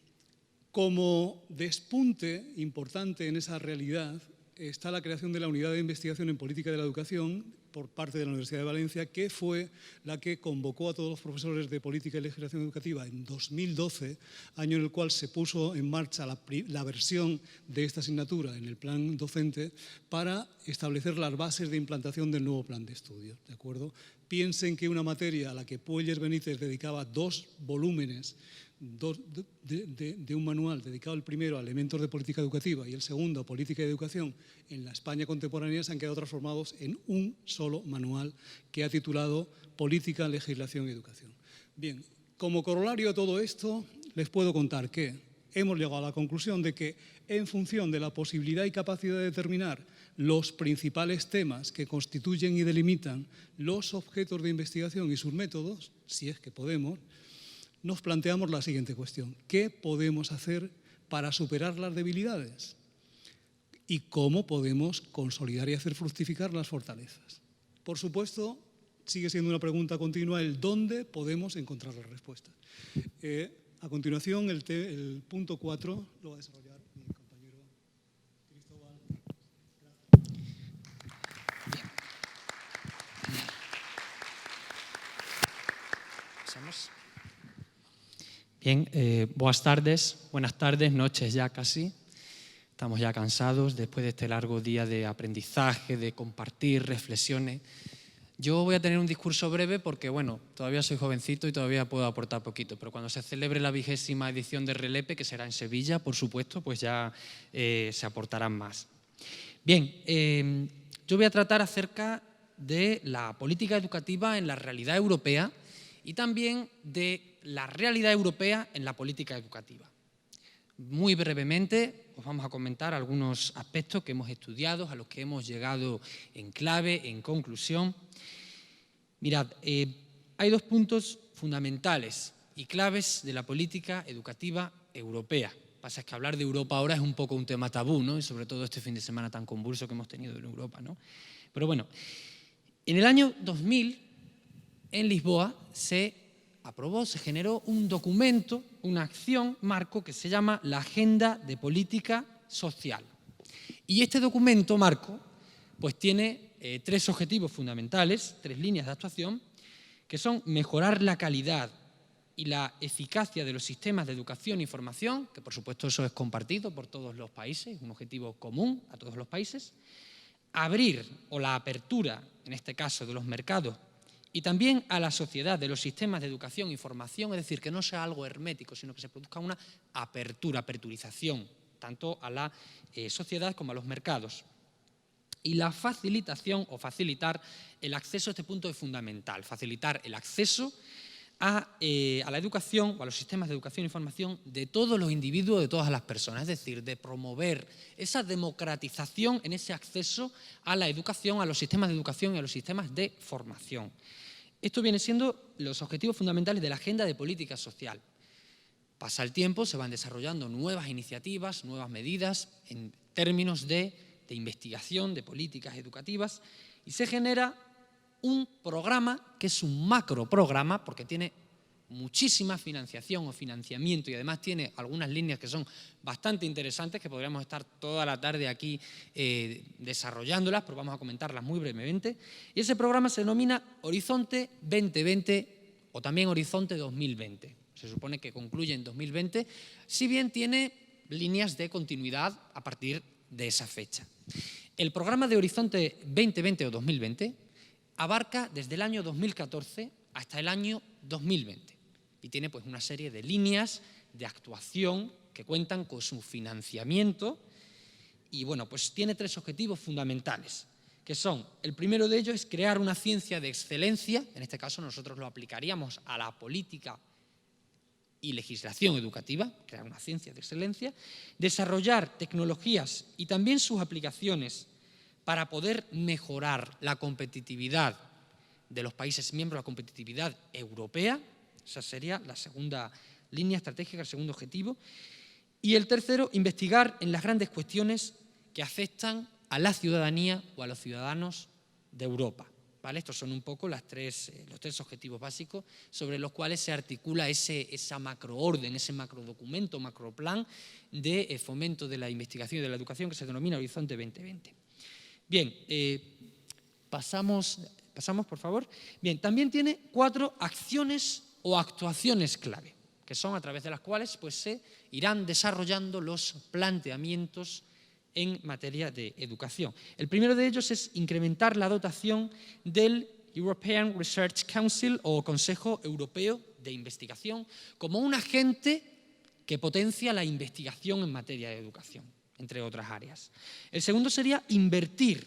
como despunte importante en esa realidad está la creación de la Unidad de Investigación en Política de la Educación por parte de la Universidad de Valencia, que fue la que convocó a todos los profesores de Política y Legislación Educativa en 2012, año en el cual se puso en marcha la versión de esta asignatura en el plan docente para establecer las bases de implantación del nuevo plan de estudio, ¿de acuerdo? Piensen que una materia a la que Pueller Benítez dedicaba 2 volúmenes de un manual dedicado el primero a elementos de política educativa y el segundo a política y educación en la España contemporánea se han quedado transformados en un solo manual que ha titulado Política, Legislación y Educación. Bien, como corolario a todo esto, les puedo contar que hemos llegado a la conclusión de que en función de la posibilidad y capacidad de determinar los principales temas que constituyen y delimitan los objetos de investigación y sus métodos, si es que podemos, nos planteamos la siguiente cuestión. ¿Qué podemos hacer para superar las debilidades? ¿Y cómo podemos consolidar y hacer fructificar las fortalezas? Por supuesto, sigue siendo una pregunta continua el dónde podemos encontrar las respuestas. A continuación, el punto 4 lo va a desarrollar mi compañero Cristóbal. Gracias. Bien, buenas tardes, noches ya casi. estamos ya cansados después de este largo día de aprendizaje, de compartir reflexiones. Yo voy a tener un discurso breve porque, bueno, todavía soy jovencito y todavía puedo aportar poquito, pero cuando se celebre la 20ª edición de Relepe, que será en Sevilla, por supuesto, pues ya se aportarán más. Bien, yo voy a tratar acerca de la política educativa en la realidad europea y también de la realidad europea en la política educativa. Muy brevemente os vamos a comentar algunos aspectos que hemos estudiado, a los que hemos llegado en clave, en conclusión. Mirad, hay dos puntos fundamentales y claves de la política educativa europea. Pasa es que hablar de Europa ahora es un poco un tema tabú, ¿no? Y sobre todo este fin de semana tan convulso que hemos tenido en Europa, ¿no? Pero bueno, en el año 2000, en Lisboa, se aprobó, se generó un documento, una acción marco que se llama la Agenda de Política Social. Y este documento marco pues tiene tres objetivos fundamentales, tres líneas de actuación, que son mejorar la calidad y la eficacia de los sistemas de educación y formación, que por supuesto eso es compartido por todos los países, un objetivo común a todos los países, abrir o la apertura, en este caso, de los mercados y también a la sociedad de los sistemas de educación y formación, es decir, que no sea algo hermético, sino que se produzca una aperturización, tanto a la sociedad como a los mercados. Y la facilitación o facilitar el acceso, este punto es fundamental, facilitar el acceso a la educación o a los sistemas de educación y formación de todos los individuos, de todas las personas, es decir, de promover esa democratización en ese acceso a la educación, a los sistemas de educación y a los sistemas de formación. Esto viene siendo los objetivos fundamentales de la Agenda de Política Social. Pasa el tiempo, se van desarrollando nuevas iniciativas, nuevas medidas en términos de investigación, de políticas educativas, y se genera un programa que es un macroprograma, porque tiene muchísima financiación o financiamiento y además tiene algunas líneas que son bastante interesantes, que podríamos estar toda la tarde aquí desarrollándolas, pero vamos a comentarlas muy brevemente. Y ese programa se denomina Horizonte 2020 o también Horizonte 2020. Se supone que concluye en 2020, si bien tiene líneas de continuidad a partir de esa fecha. El programa de Horizonte 2020 o 2020 abarca desde el año 2014 hasta el año 2020 y tiene pues una serie de líneas de actuación que cuentan con su financiamiento y bueno, pues tiene tres objetivos fundamentales, que son, el primero de ellos es crear una ciencia de excelencia, en este caso nosotros lo aplicaríamos a la política y legislación educativa, crear una ciencia de excelencia, desarrollar tecnologías y también sus aplicaciones para poder mejorar la competitividad de los países miembros, la competitividad europea, esa sería la segunda línea estratégica, el segundo objetivo, y el tercero, investigar en las grandes cuestiones que afectan a la ciudadanía o a los ciudadanos de Europa. ¿Vale? Estos son un poco los tres objetivos básicos sobre los cuales se articula esa macroorden, ese macrodocumento, macroplan de fomento de la investigación y de la educación que se denomina Horizonte 2020. Bien, pasamos por favor. Bien, también tiene 4 acciones o actuaciones clave, que son a través de las cuales pues, se irán desarrollando los planteamientos en materia de educación. El primero de ellos es incrementar la dotación del European Research Council o Consejo Europeo de Investigación como un agente que potencia la investigación en materia de educación, entre otras áreas. El segundo sería invertir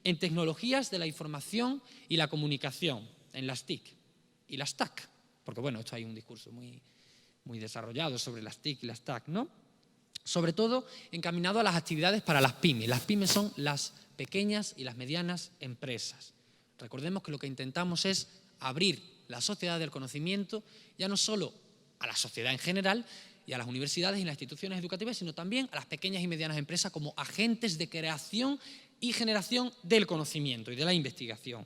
en tecnologías de la información y la comunicación, en las TIC y las TAC, porque bueno, esto hay un discurso muy desarrollado sobre las TIC y las TAC, ¿no? Sobre todo encaminado a las actividades para las pymes. Las pymes son las pequeñas y las medianas empresas. Recordemos que lo que intentamos es abrir la sociedad del conocimiento, ya no solo a la sociedad en general y a las universidades y las instituciones educativas, sino también a las pequeñas y medianas empresas como agentes de creación y generación del conocimiento y de la investigación.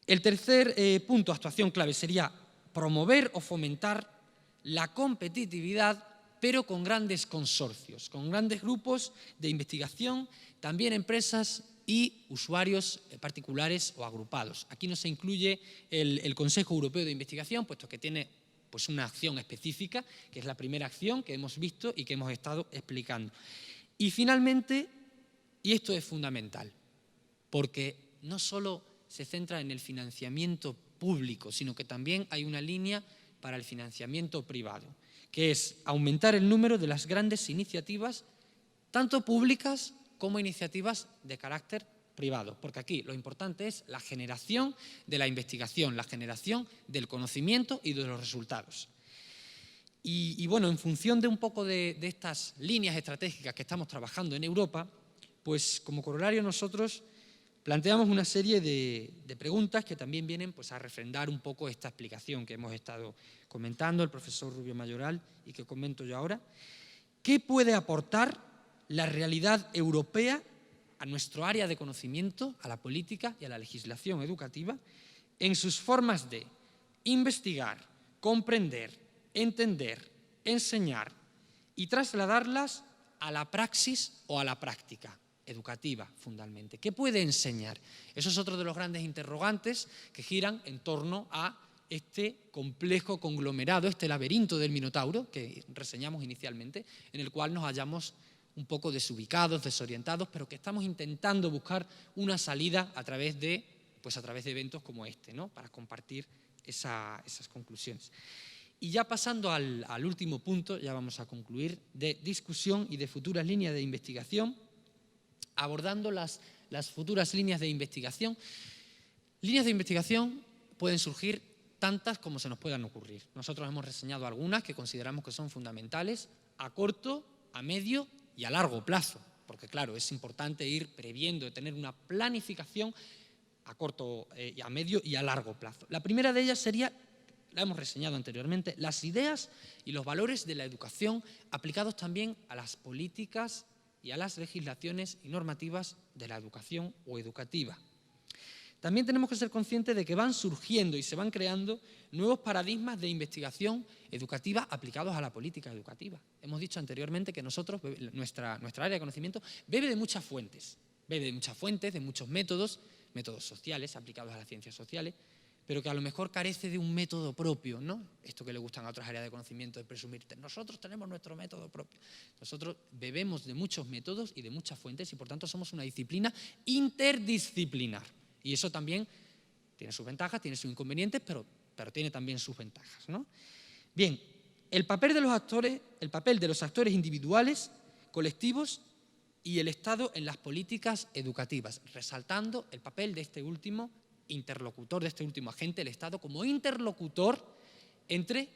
El tercer punto, actuación clave, sería promover o fomentar la competitividad, pero con grandes consorcios, con grandes grupos de investigación, también empresas y usuarios particulares o agrupados. Aquí no se incluye el Consejo Europeo de Investigación, puesto que tiene pues, una acción específica, que es la primera acción que hemos visto y que hemos estado explicando. Y finalmente, y esto es fundamental, porque no solo se centra en el financiamiento público, sino que también hay una línea para el financiamiento privado, que es aumentar el número de las grandes iniciativas, tanto públicas como iniciativas de carácter privado, porque aquí lo importante es la generación de la investigación, la generación del conocimiento y de los resultados. Y bueno, en función de un poco de estas líneas estratégicas que estamos trabajando en Europa, pues como corolario nosotros planteamos una serie de preguntas que también vienen pues, a refrendar un poco esta explicación que hemos estado comentando el profesor Rubio Mayoral y que comento yo ahora. ¿Qué puede aportar la realidad europea a nuestro área de conocimiento, a la política y a la legislación educativa, en sus formas de investigar, comprender, entender, enseñar y trasladarlas a la praxis o a la práctica educativa, fundamentalmente? ¿Qué puede enseñar? Eso es otro de los grandes interrogantes que giran en torno a este complejo conglomerado, este laberinto del Minotauro que reseñamos inicialmente, en el cual nos hallamos un poco desubicados, desorientados, pero que estamos intentando buscar una salida a través de eventos como este, ¿no? Para compartir esas conclusiones. Y ya pasando al último punto, ya vamos a concluir, de discusión y de futuras líneas de investigación, abordando las futuras líneas de investigación. Líneas de investigación pueden surgir tantas como se nos puedan ocurrir. Nosotros hemos reseñado algunas que consideramos que son fundamentales a corto, a medio y a largo plazo, porque claro, es importante ir previendo, tener una planificación a corto, a medio y a largo plazo. La primera de ellas sería, la hemos reseñado anteriormente, las ideas y los valores de la educación aplicados también a las políticas y a las legislaciones y normativas de la educación o educativa. También tenemos que ser conscientes de que van surgiendo y se van creando nuevos paradigmas de investigación educativa aplicados a la política educativa. Hemos dicho anteriormente que nuestra área de conocimiento bebe de muchas fuentes, de muchos métodos sociales aplicados a las ciencias sociales, pero que a lo mejor carece de un método propio, ¿no? Esto que le gustan a otras áreas de conocimiento de presumir, nosotros tenemos nuestro método propio. Nosotros bebemos de muchos métodos y de muchas fuentes y por tanto somos una disciplina interdisciplinar. Y eso también tiene sus ventajas, tiene sus inconvenientes, pero tiene también sus ventajas, ¿no? Bien, el papel de los actores individuales, colectivos y el Estado en las políticas educativas, resaltando el papel de este último interlocutor, de este último agente, el Estado, como interlocutor entre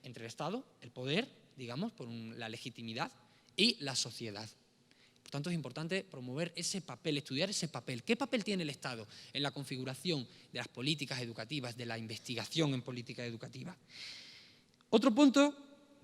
el Estado, el poder, digamos, por la legitimidad, y la sociedad. Por tanto, es importante promover ese papel, estudiar ese papel. ¿Qué papel tiene el Estado en la configuración de las políticas educativas, de la investigación en política educativa? Otro punto,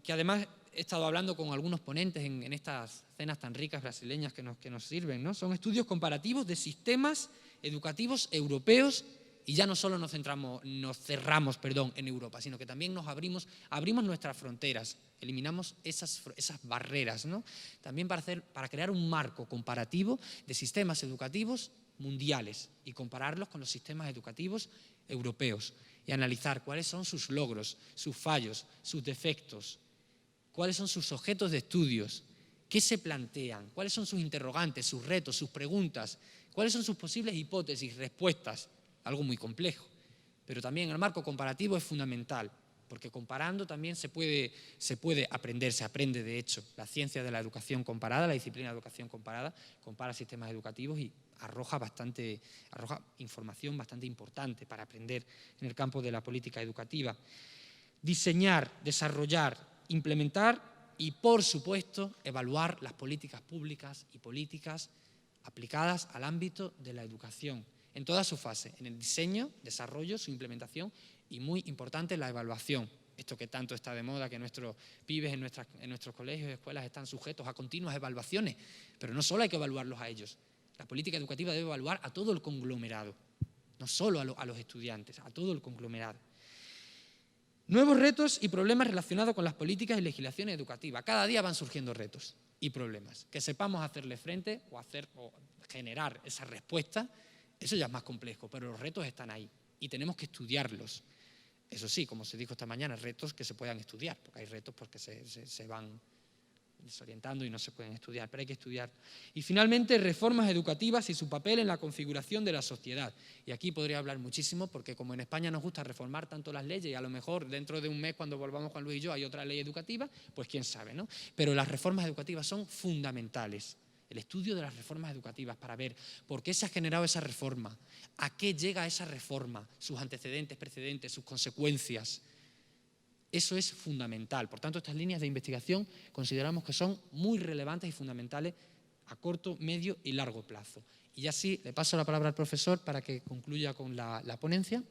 que además he estado hablando con algunos ponentes en estas cenas tan ricas brasileñas que nos sirven, ¿no? Son estudios comparativos de sistemas educativos europeos y ya no solo nos cerramos en Europa, sino que también abrimos nuestras fronteras, eliminamos esas barreras, ¿no? También para crear un marco comparativo de sistemas educativos mundiales y compararlos con los sistemas educativos europeos y analizar cuáles son sus logros, sus fallos, sus defectos, cuáles son sus objetos de estudios, qué se plantean, cuáles son sus interrogantes, sus retos, sus preguntas, cuáles son sus posibles hipótesis, respuestas, algo muy complejo. Pero también el marco comparativo es fundamental, porque comparando también se puede aprender, se aprende de hecho. La ciencia de la educación comparada, la disciplina de educación comparada, compara sistemas educativos y arroja información bastante importante para aprender en el campo de la política educativa. Diseñar, desarrollar, implementar y, por supuesto, evaluar las políticas públicas y políticas aplicadas al ámbito de la educación, en toda su fase, en el diseño, desarrollo, su implementación y, muy importante, la evaluación. Esto que tanto está de moda, que nuestros pibes en nuestros colegios y escuelas están sujetos a continuas evaluaciones, pero no solo hay que evaluarlos a ellos. La política educativa debe evaluar a todo el conglomerado, no solo a los estudiantes, a todo el conglomerado. Nuevos retos y problemas relacionados con las políticas y legislaciones educativas. Cada día van surgiendo retos y problemas. Que sepamos hacerle frente o generar esa respuesta, eso ya es más complejo, pero los retos están ahí y tenemos que estudiarlos. Eso sí, como se dijo esta mañana, retos que se puedan estudiar, porque hay retos porque se van desorientando y no se pueden estudiar, pero hay que estudiar. Y finalmente, reformas educativas y su papel en la configuración de la sociedad. Y aquí podría hablar muchísimo, porque como en España nos gusta reformar tanto las leyes, y a lo mejor dentro de un mes, cuando volvamos Juan Luis y yo, hay otra ley educativa, pues quién sabe, ¿no? Pero las reformas educativas son fundamentales. El estudio de las reformas educativas para ver por qué se ha generado esa reforma, a qué llega esa reforma, sus antecedentes, precedentes, sus consecuencias. Eso es fundamental. Por tanto, estas líneas de investigación consideramos que son muy relevantes y fundamentales a corto, medio y largo plazo. Y ya sí, le paso la palabra al profesor para que concluya con la ponencia.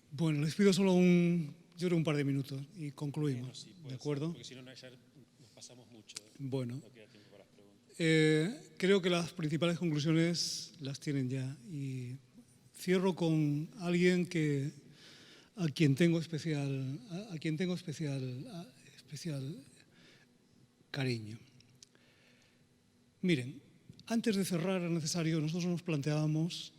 Bueno, les pido solo yo creo un par de minutos y concluimos, ¿de acuerdo? Porque si no, nos pasamos mucho. Bueno, creo que las principales conclusiones las tienen ya. Y cierro con alguien a quien tengo especial cariño. Miren, antes de cerrar es necesario, nosotros nos planteábamos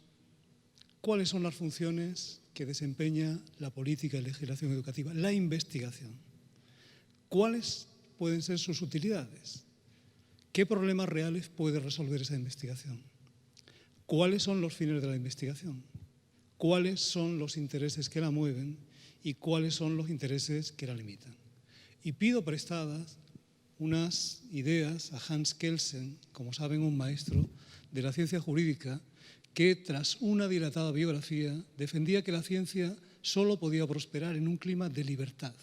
cuáles son las funciones que desempeña la política de legislación educativa, la investigación. ¿Cuáles pueden ser sus utilidades? ¿Qué problemas reales puede resolver esa investigación? ¿Cuáles son los fines de la investigación? ¿Cuáles son los intereses que la mueven y cuáles son los intereses que la limitan? Y pido prestadas unas ideas a Hans Kelsen, como saben, un maestro de la ciencia jurídica, que tras una dilatada biografía defendía que la ciencia solo podía prosperar en un clima de libertad,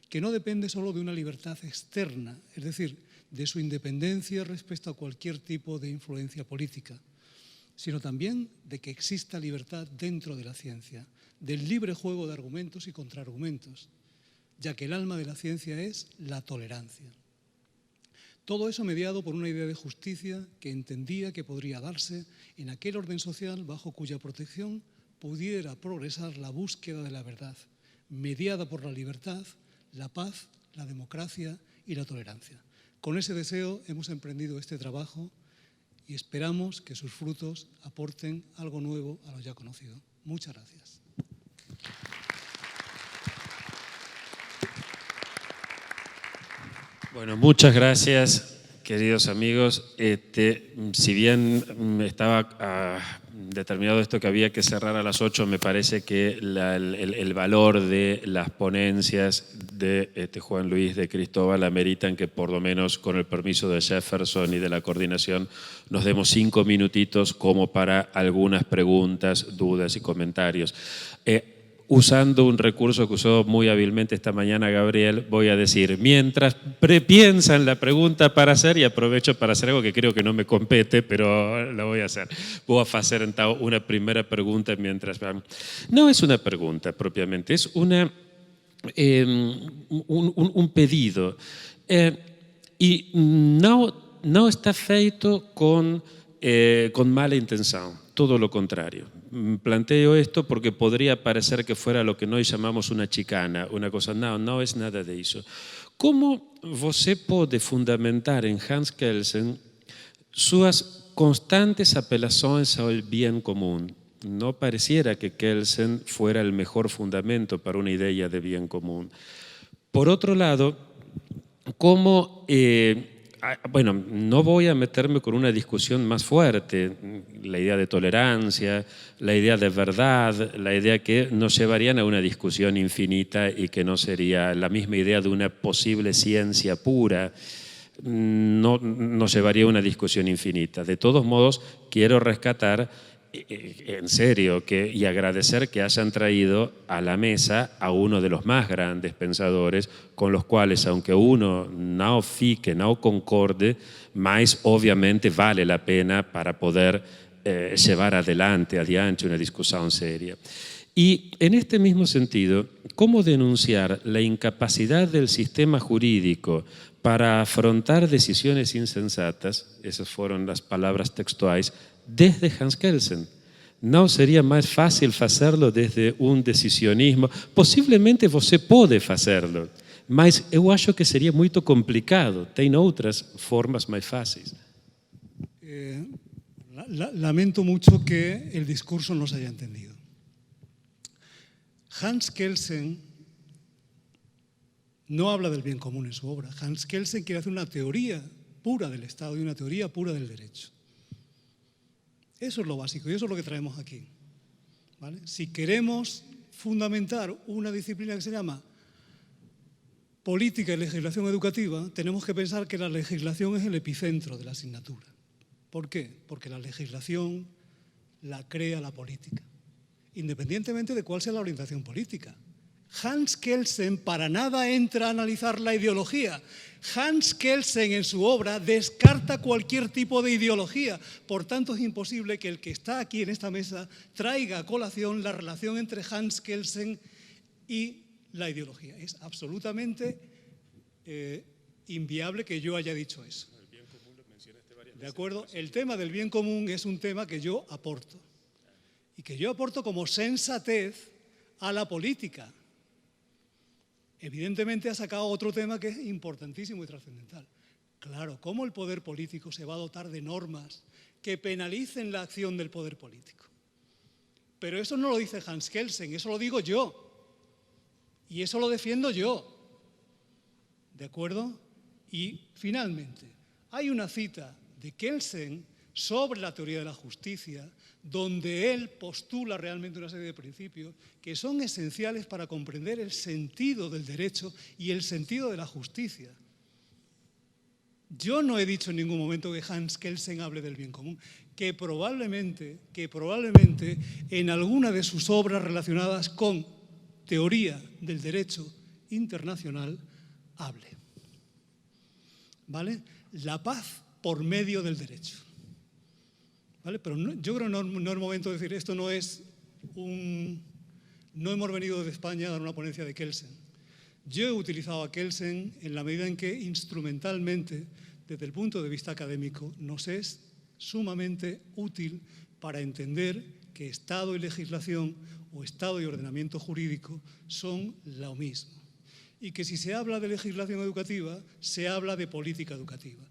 que no depende solo de una libertad externa, es decir, de su independencia respecto a cualquier tipo de influencia política, sino también de que exista libertad dentro de la ciencia, del libre juego de argumentos y contraargumentos, ya que el alma de la ciencia es la tolerancia. Todo eso mediado por una idea de justicia que entendía que podría darse en aquel orden social bajo cuya protección pudiera progresar la búsqueda de la verdad, mediada por la libertad, la paz, la democracia y la tolerancia. Con ese deseo hemos emprendido este trabajo y esperamos que sus frutos aporten algo nuevo a lo ya conocido. Muchas gracias. Bueno, muchas gracias, queridos amigos. Si bien estaba determinado esto que había que cerrar a las 8, me parece que el valor de las ponencias de Juan Luis, de Cristóbal, ameritan que por lo menos con el permiso de Jefferson y de la coordinación nos demos 5 minutitos como para algunas preguntas, dudas y comentarios. Usando un recurso que usó muy hábilmente esta mañana Gabriel, voy a decir, mientras piensan la pregunta para hacer, y aprovecho para hacer algo que creo que no me compete, pero la voy a hacer. Voy a hacer entonces una primera pregunta mientras van. No es una pregunta propiamente, es un pedido. Y no está feito con mala intención, todo lo contrario. Planteo esto porque podría parecer que fuera lo que nós llamamos una chicana, una cosa, no es nada de eso. Como você pode fundamentar en Hans Kelsen sus constantes apelaciones al bien común? No pareciera que Kelsen fuera el mejor fundamento para una idea de bien común. Por otro lado, ¿cómo bueno, no voy a meterme con una discusión más fuerte, la idea de tolerancia, la idea de verdad, la idea que nos llevarían a una discusión infinita y que no sería la misma idea de una posible ciencia pura, no nos llevaría a una discusión infinita. De todos modos, quiero rescatar en serio y agradecer que hayan traído a la mesa a uno de los más grandes pensadores con los cuales, aunque uno no concorde, más obviamente vale la pena para poder llevar adiante una discusión seria. Y en este mismo sentido, ¿cómo denunciar la incapacidad del sistema jurídico para afrontar decisiones insensatas? Esas fueron las palabras textuales desde Hans Kelsen. ¿No sería más fácil hacerlo desde un decisionismo? Posiblemente você pode hacerlo, mas eu acho que sería muy complicado. Tem otras formas más fáciles. Lamento mucho que el discurso no se haya entendido. Hans Kelsen no habla del bien común en su obra. Hans Kelsen quiere hacer una teoría pura del Estado y una teoría pura del derecho. Eso es lo básico y eso es lo que traemos aquí, ¿vale? Si queremos fundamentar una disciplina que se llama política y legislación educativa, tenemos que pensar que la legislación es el epicentro de la asignatura. ¿Por qué? Porque la legislación la crea la política, independientemente de cuál sea la orientación política. Hans Kelsen para nada entra a analizar la ideología. Hans Kelsen en su obra descarta cualquier tipo de ideología. Por tanto, es imposible que el que está aquí en esta mesa traiga a colación la relación entre Hans Kelsen y la ideología. Es absolutamente inviable que yo haya dicho eso. ¿De acuerdo? El tema del bien común es un tema que yo aporto. Y que yo aporto como sensatez a la política. Evidentemente ha sacado otro tema que es importantísimo y trascendental. Claro, ¿cómo el poder político se va a dotar de normas que penalicen la acción del poder político? Pero eso no lo dice Hans Kelsen, eso lo digo yo. Y eso lo defiendo yo. ¿De acuerdo? Y finalmente, hay una cita de Kelsen sobre la teoría de la justicia, donde él postula realmente una serie de principios que son esenciales para comprender el sentido del derecho y el sentido de la justicia. Yo no he dicho en ningún momento que Hans Kelsen hable del bien común, que probablemente en alguna de sus obras relacionadas con teoría del derecho internacional hable. ¿Vale? La paz por medio del derecho. ¿Vale? Pero no, yo creo que no es momento de decir esto no es no hemos venido desde España a dar una ponencia de Kelsen. Yo he utilizado a Kelsen en la medida en que instrumentalmente, desde el punto de vista académico, nos es sumamente útil para entender que Estado y legislación o Estado y ordenamiento jurídico son lo mismo. Y que si se habla de legislación educativa, se habla de política educativa.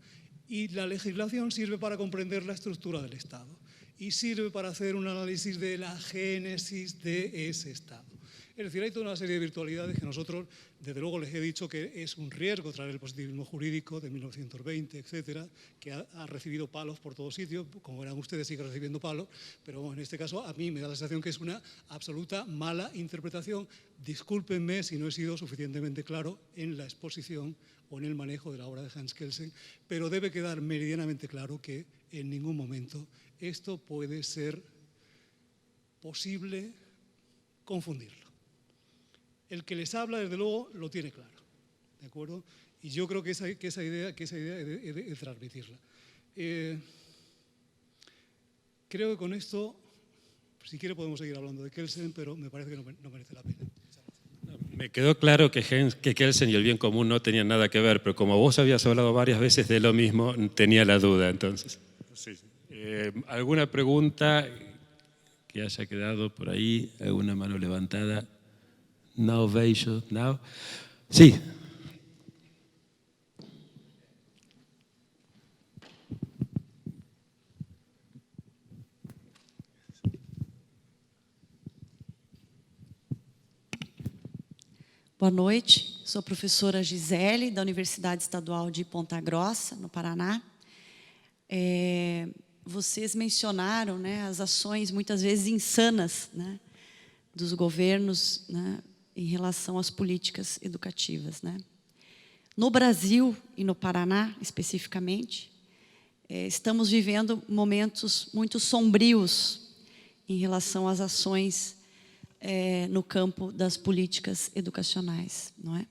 Y la legislación sirve para comprender la estructura del Estado y sirve para hacer un análisis de la génesis de ese Estado. Es decir, hay toda una serie de virtualidades que nosotros, desde luego les he dicho que es un riesgo traer el positivismo jurídico de 1920, etcétera, que ha recibido palos por todos sitios, como verán ustedes sigue recibiendo palos, pero bueno, en este caso a mí me da la sensación que es una absoluta mala interpretación. Discúlpenme si no he sido suficientemente claro en la exposición o en el manejo de la obra de Hans Kelsen, pero debe quedar meridianamente claro que en ningún momento esto puede ser posible confundirlo. El que les habla, desde luego, lo tiene claro, ¿de acuerdo? Y yo creo que esa idea he de transmitirla. Creo que con esto, si quiere podemos seguir hablando de Kelsen, pero me parece que no merece la pena. Me quedó claro que Kelsen y el bien común no tenían nada que ver, pero como vos habías hablado varias veces de lo mismo, tenía la duda entonces. Sí. ¿Alguna pregunta que haya quedado por ahí? ¿Alguna mano levantada? No veo, no. Sí. Boa noite, sou a professora Gisele, da Universidade Estadual de Ponta Grossa, no Paraná. Vocês mencionaram, né, as ações muitas vezes insanas, né, dos governos, né, em relação às políticas educativas, né. No Brasil e no Paraná, especificamente, estamos vivendo momentos muito sombrios em relação às ações no campo das políticas educacionais, não é?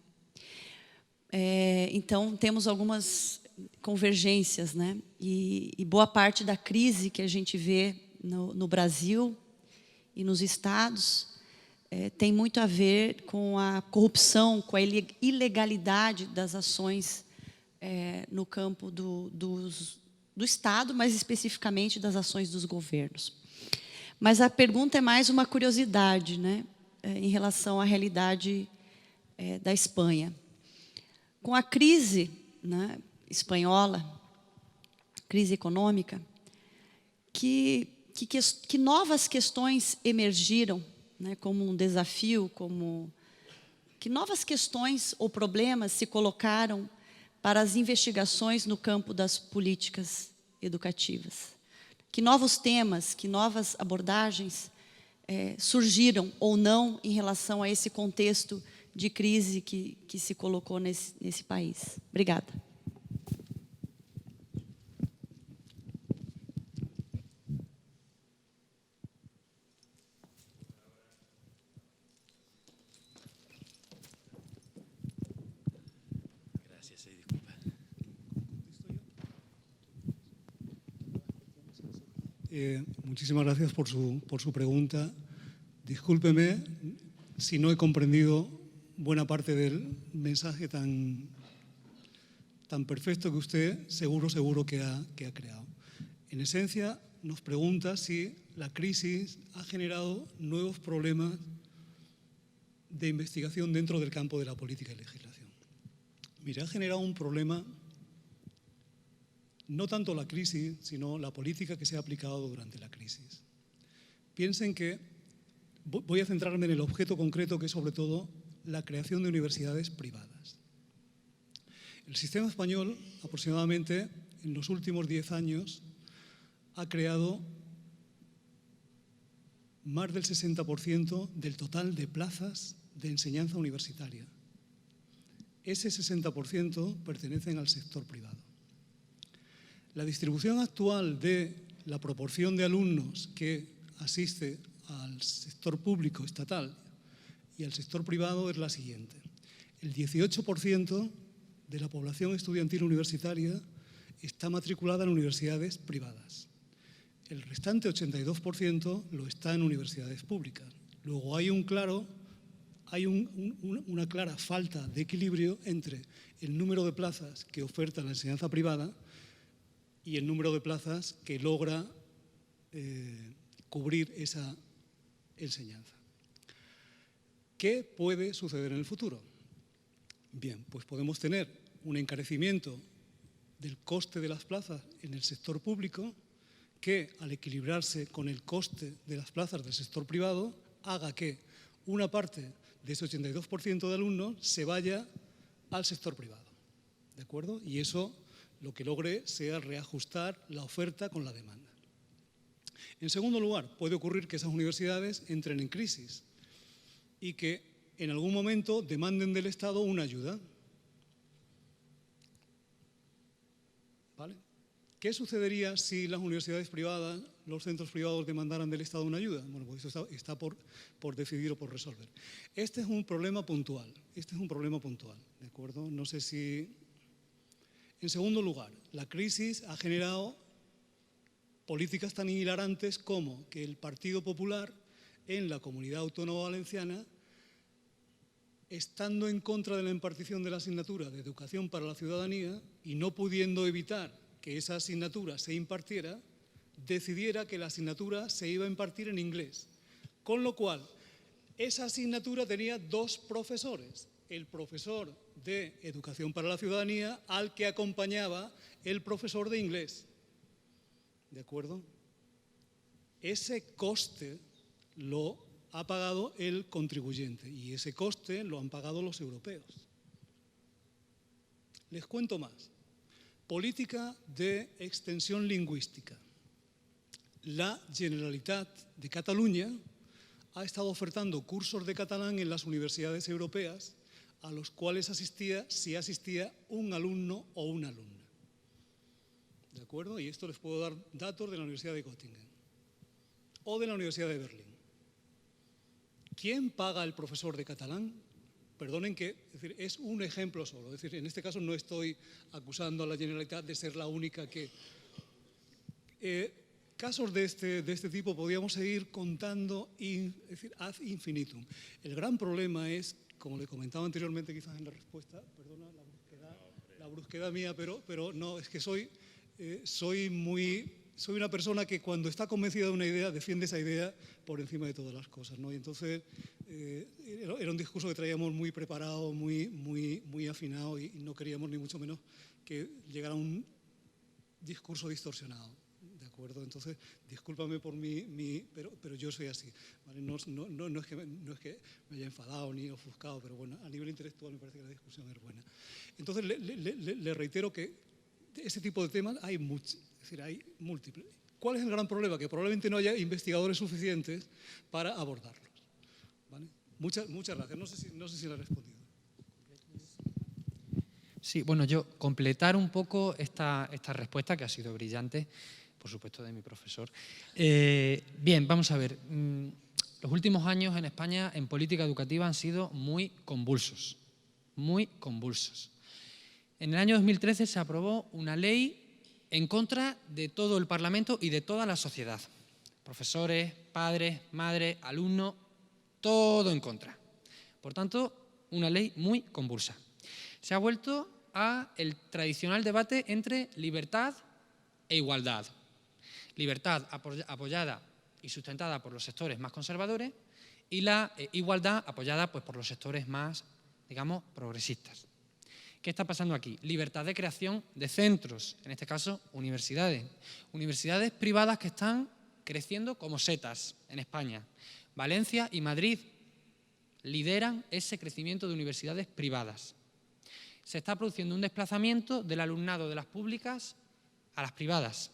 Então, temos algumas convergências, né? E boa parte da crise que a gente vê no Brasil e nos estados tem muito a ver com a corrupção, com a ilegalidade das ações no campo do Estado, mas especificamente das ações dos governos. Mas a pergunta é mais uma curiosidade, né, em relação à realidade da Espanha. Com a crise, né, espanhola, crise econômica, que novas questões emergiram, né, como um desafio, como que novas questões ou problemas se colocaram para as investigações no campo das políticas educativas. Que novos temas, que novas abordagens surgiram ou não em relação a esse contexto de crise que se colocou nesse país. Obrigada. Muchísimas gracias por su pregunta. Discúlpeme si no he comprendido buena parte del mensaje tan perfecto que usted seguro que ha creado. En esencia, nos pregunta si la crisis ha generado nuevos problemas de investigación dentro del campo de la política y legislación. Mire, ha generado un problema, no tanto la crisis, sino la política que se ha aplicado durante la crisis. Piensen que, voy a centrarme en el objeto concreto, que es sobre todo la creación de universidades privadas. El sistema español, aproximadamente en los últimos 10 años, ha creado más del 60% del total de plazas de enseñanza universitaria. Ese 60% pertenecen al sector privado. La distribución actual de la proporción de alumnos que asiste al sector público estatal y al sector privado es la siguiente. El 18% de la población estudiantil universitaria está matriculada en universidades privadas. El restante 82% lo está en universidades públicas. Luego hay una clara falta de equilibrio entre el número de plazas que oferta la enseñanza privada y el número de plazas que logra cubrir esa enseñanza. ¿Qué puede suceder en el futuro? Bien, pues podemos tener un encarecimiento del coste de las plazas en el sector público que, al equilibrarse con el coste de las plazas del sector privado, haga que una parte de ese 82% de alumnos se vaya al sector privado. ¿De acuerdo? Y eso lo que logre sea reajustar la oferta con la demanda. En segundo lugar, puede ocurrir que esas universidades entren en crisis y que en algún momento demanden del Estado una ayuda. ¿Vale? ¿Qué sucedería si las universidades privadas, los centros privados demandaran del Estado una ayuda? Bueno, pues eso está por decidir o por resolver. Este es un problema puntual, ¿de acuerdo? No sé si... En segundo lugar, la crisis ha generado políticas tan hilarantes como que el Partido Popular en la Comunidad Autónoma Valenciana, estando en contra de la impartición de la asignatura de Educación para la Ciudadanía y no pudiendo evitar que esa asignatura se impartiera, decidiera que la asignatura se iba a impartir en inglés. Con lo cual, esa asignatura tenía dos profesores, el profesor de Educación para la Ciudadanía al que acompañaba el profesor de inglés. ¿De acuerdo? Ese coste lo ha pagado el contribuyente y ese coste lo han pagado los europeos. Les cuento más. Política de extensión lingüística. La Generalitat de Cataluña ha estado ofertando cursos de catalán en las universidades europeas a los cuales asistía un alumno o una alumna. ¿De acuerdo? Y esto les puedo dar datos de la Universidad de Göttingen o de la Universidad de Berlín. ¿Quién paga el profesor de catalán? Perdonen que es un ejemplo solo. Es decir, en este caso no estoy acusando a la Generalitat de ser la única que... casos de este tipo podríamos seguir contando ad infinitum. El gran problema es, como le comentaba anteriormente quizás en la respuesta, perdona la brusquedad mía, pero no, es que soy una persona que cuando está convencida de una idea defiende esa idea por encima de todas las cosas, ¿no? Y entonces era un discurso que traíamos muy preparado, muy afinado y no queríamos ni mucho menos que llegara un discurso distorsionado. ¿De acuerdo. Entonces, discúlpame por pero yo soy así, ¿vale? No es que me haya enfadado ni ofuscado, pero bueno, a nivel intelectual me parece que la discusión es buena. Entonces, le reitero que ese tipo de temas hay muchos, es decir, hay múltiples. ¿Cuál es el gran problema? Que probablemente no haya investigadores suficientes para abordarlos, ¿vale? Muchas gracias. No sé si le he respondido. Sí, bueno, yo completar un poco esta respuesta, que ha sido brillante, por supuesto, de mi profesor. Bien, vamos a ver. Los últimos años en España en política educativa han sido muy convulsos, muy convulsos. En el año 2013 se aprobó una ley en contra de todo el Parlamento y de toda la sociedad. Profesores, padres, madres, alumnos, todo en contra. Por tanto, una ley muy convulsa. Se ha vuelto a el tradicional debate entre libertad e igualdad. Libertad apoyada y sustentada por los sectores más conservadores y la igualdad apoyada pues, por los sectores más, digamos, progresistas. ¿Qué está pasando aquí? Libertad de creación de centros, en este caso universidades. Universidades privadas que están creciendo como setas en España. Valencia y Madrid lideran ese crecimiento de universidades privadas. Se está produciendo un desplazamiento del alumnado de las públicas a las privadas.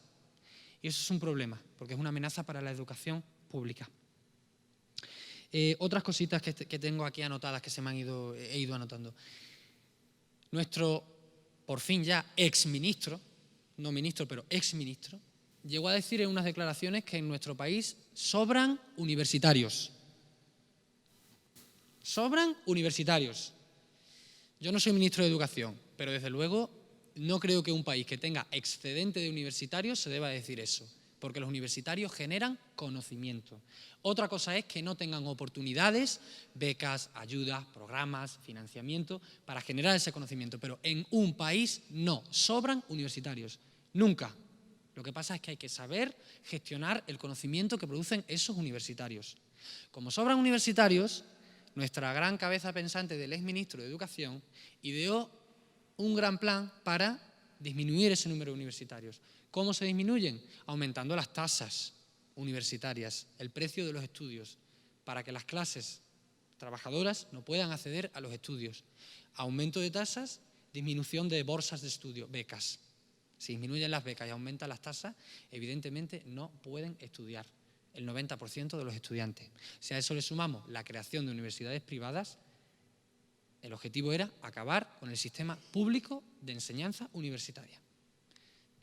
Y eso es un problema, porque es una amenaza para la educación pública. Otras cositas que tengo aquí anotadas, que he ido anotando. Nuestro, por fin ya, exministro, no ministro, pero exministro, llegó a decir en unas declaraciones que en nuestro país sobran universitarios. Sobran universitarios. Yo no soy ministro de Educación, pero desde luego no creo que un país que tenga excedente de universitarios se deba decir eso, porque los universitarios generan conocimiento. Otra cosa es que no tengan oportunidades, becas, ayudas, programas, financiamiento para generar ese conocimiento, pero en un país no, sobran universitarios, nunca. Lo que pasa es que hay que saber gestionar el conocimiento que producen esos universitarios. Como sobran universitarios, nuestra gran cabeza pensante del exministro de Educación ideó un gran plan para disminuir ese número de universitarios. ¿Cómo se disminuyen? Aumentando las tasas universitarias, el precio de los estudios, para que las clases trabajadoras no puedan acceder a los estudios. Aumento de tasas, disminución de bolsas de estudio, becas. Si disminuyen las becas y aumentan las tasas, evidentemente no pueden estudiar el 90% de los estudiantes. Si a eso le sumamos la creación de universidades privadas, el objetivo era acabar con el sistema público de enseñanza universitaria.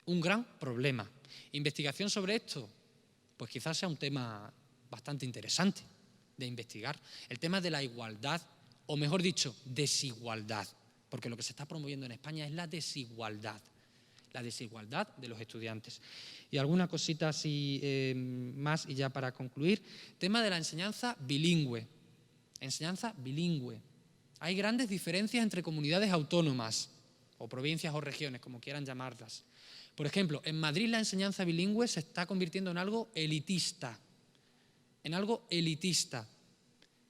Un gran problema. ¿Investigación sobre esto? Pues quizás sea un tema bastante interesante de investigar. El tema de la igualdad, o mejor dicho, desigualdad, porque lo que se está promoviendo en España es la desigualdad de los estudiantes. Y alguna cosita así más, y ya para concluir, tema de la enseñanza bilingüe. Enseñanza bilingüe. Hay grandes diferencias entre comunidades autónomas, o provincias o regiones, como quieran llamarlas. Por ejemplo, en Madrid la enseñanza bilingüe se está convirtiendo en algo elitista,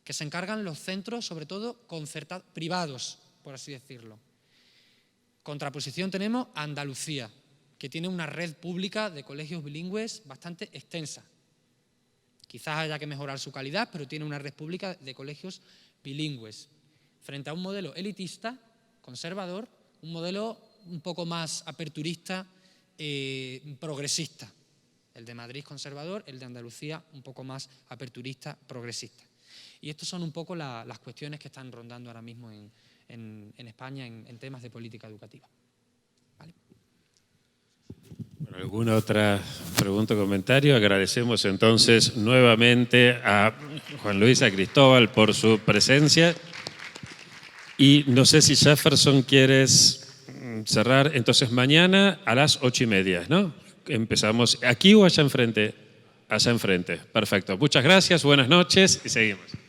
que se encargan los centros, sobre todo concertados, privados, por así decirlo. Contraposición tenemos Andalucía, que tiene una red pública de colegios bilingües bastante extensa. Quizás haya que mejorar su calidad, pero tiene una red pública de colegios bilingües. Frente a un modelo elitista, conservador, un modelo un poco más aperturista, progresista. El de Madrid conservador, el de Andalucía un poco más aperturista, progresista. Y estas son un poco las cuestiones que están rondando ahora mismo en España en temas de política educativa. ¿Vale? Bueno, ¿alguna otra pregunta o comentario? Agradecemos entonces nuevamente a Juan Luis, a Cristóbal por su presencia. Y no sé si Jefferson quieres cerrar. Entonces mañana a las 8:30, ¿no? Empezamos aquí o allá enfrente. Allá enfrente. Perfecto. Muchas gracias, buenas noches y seguimos.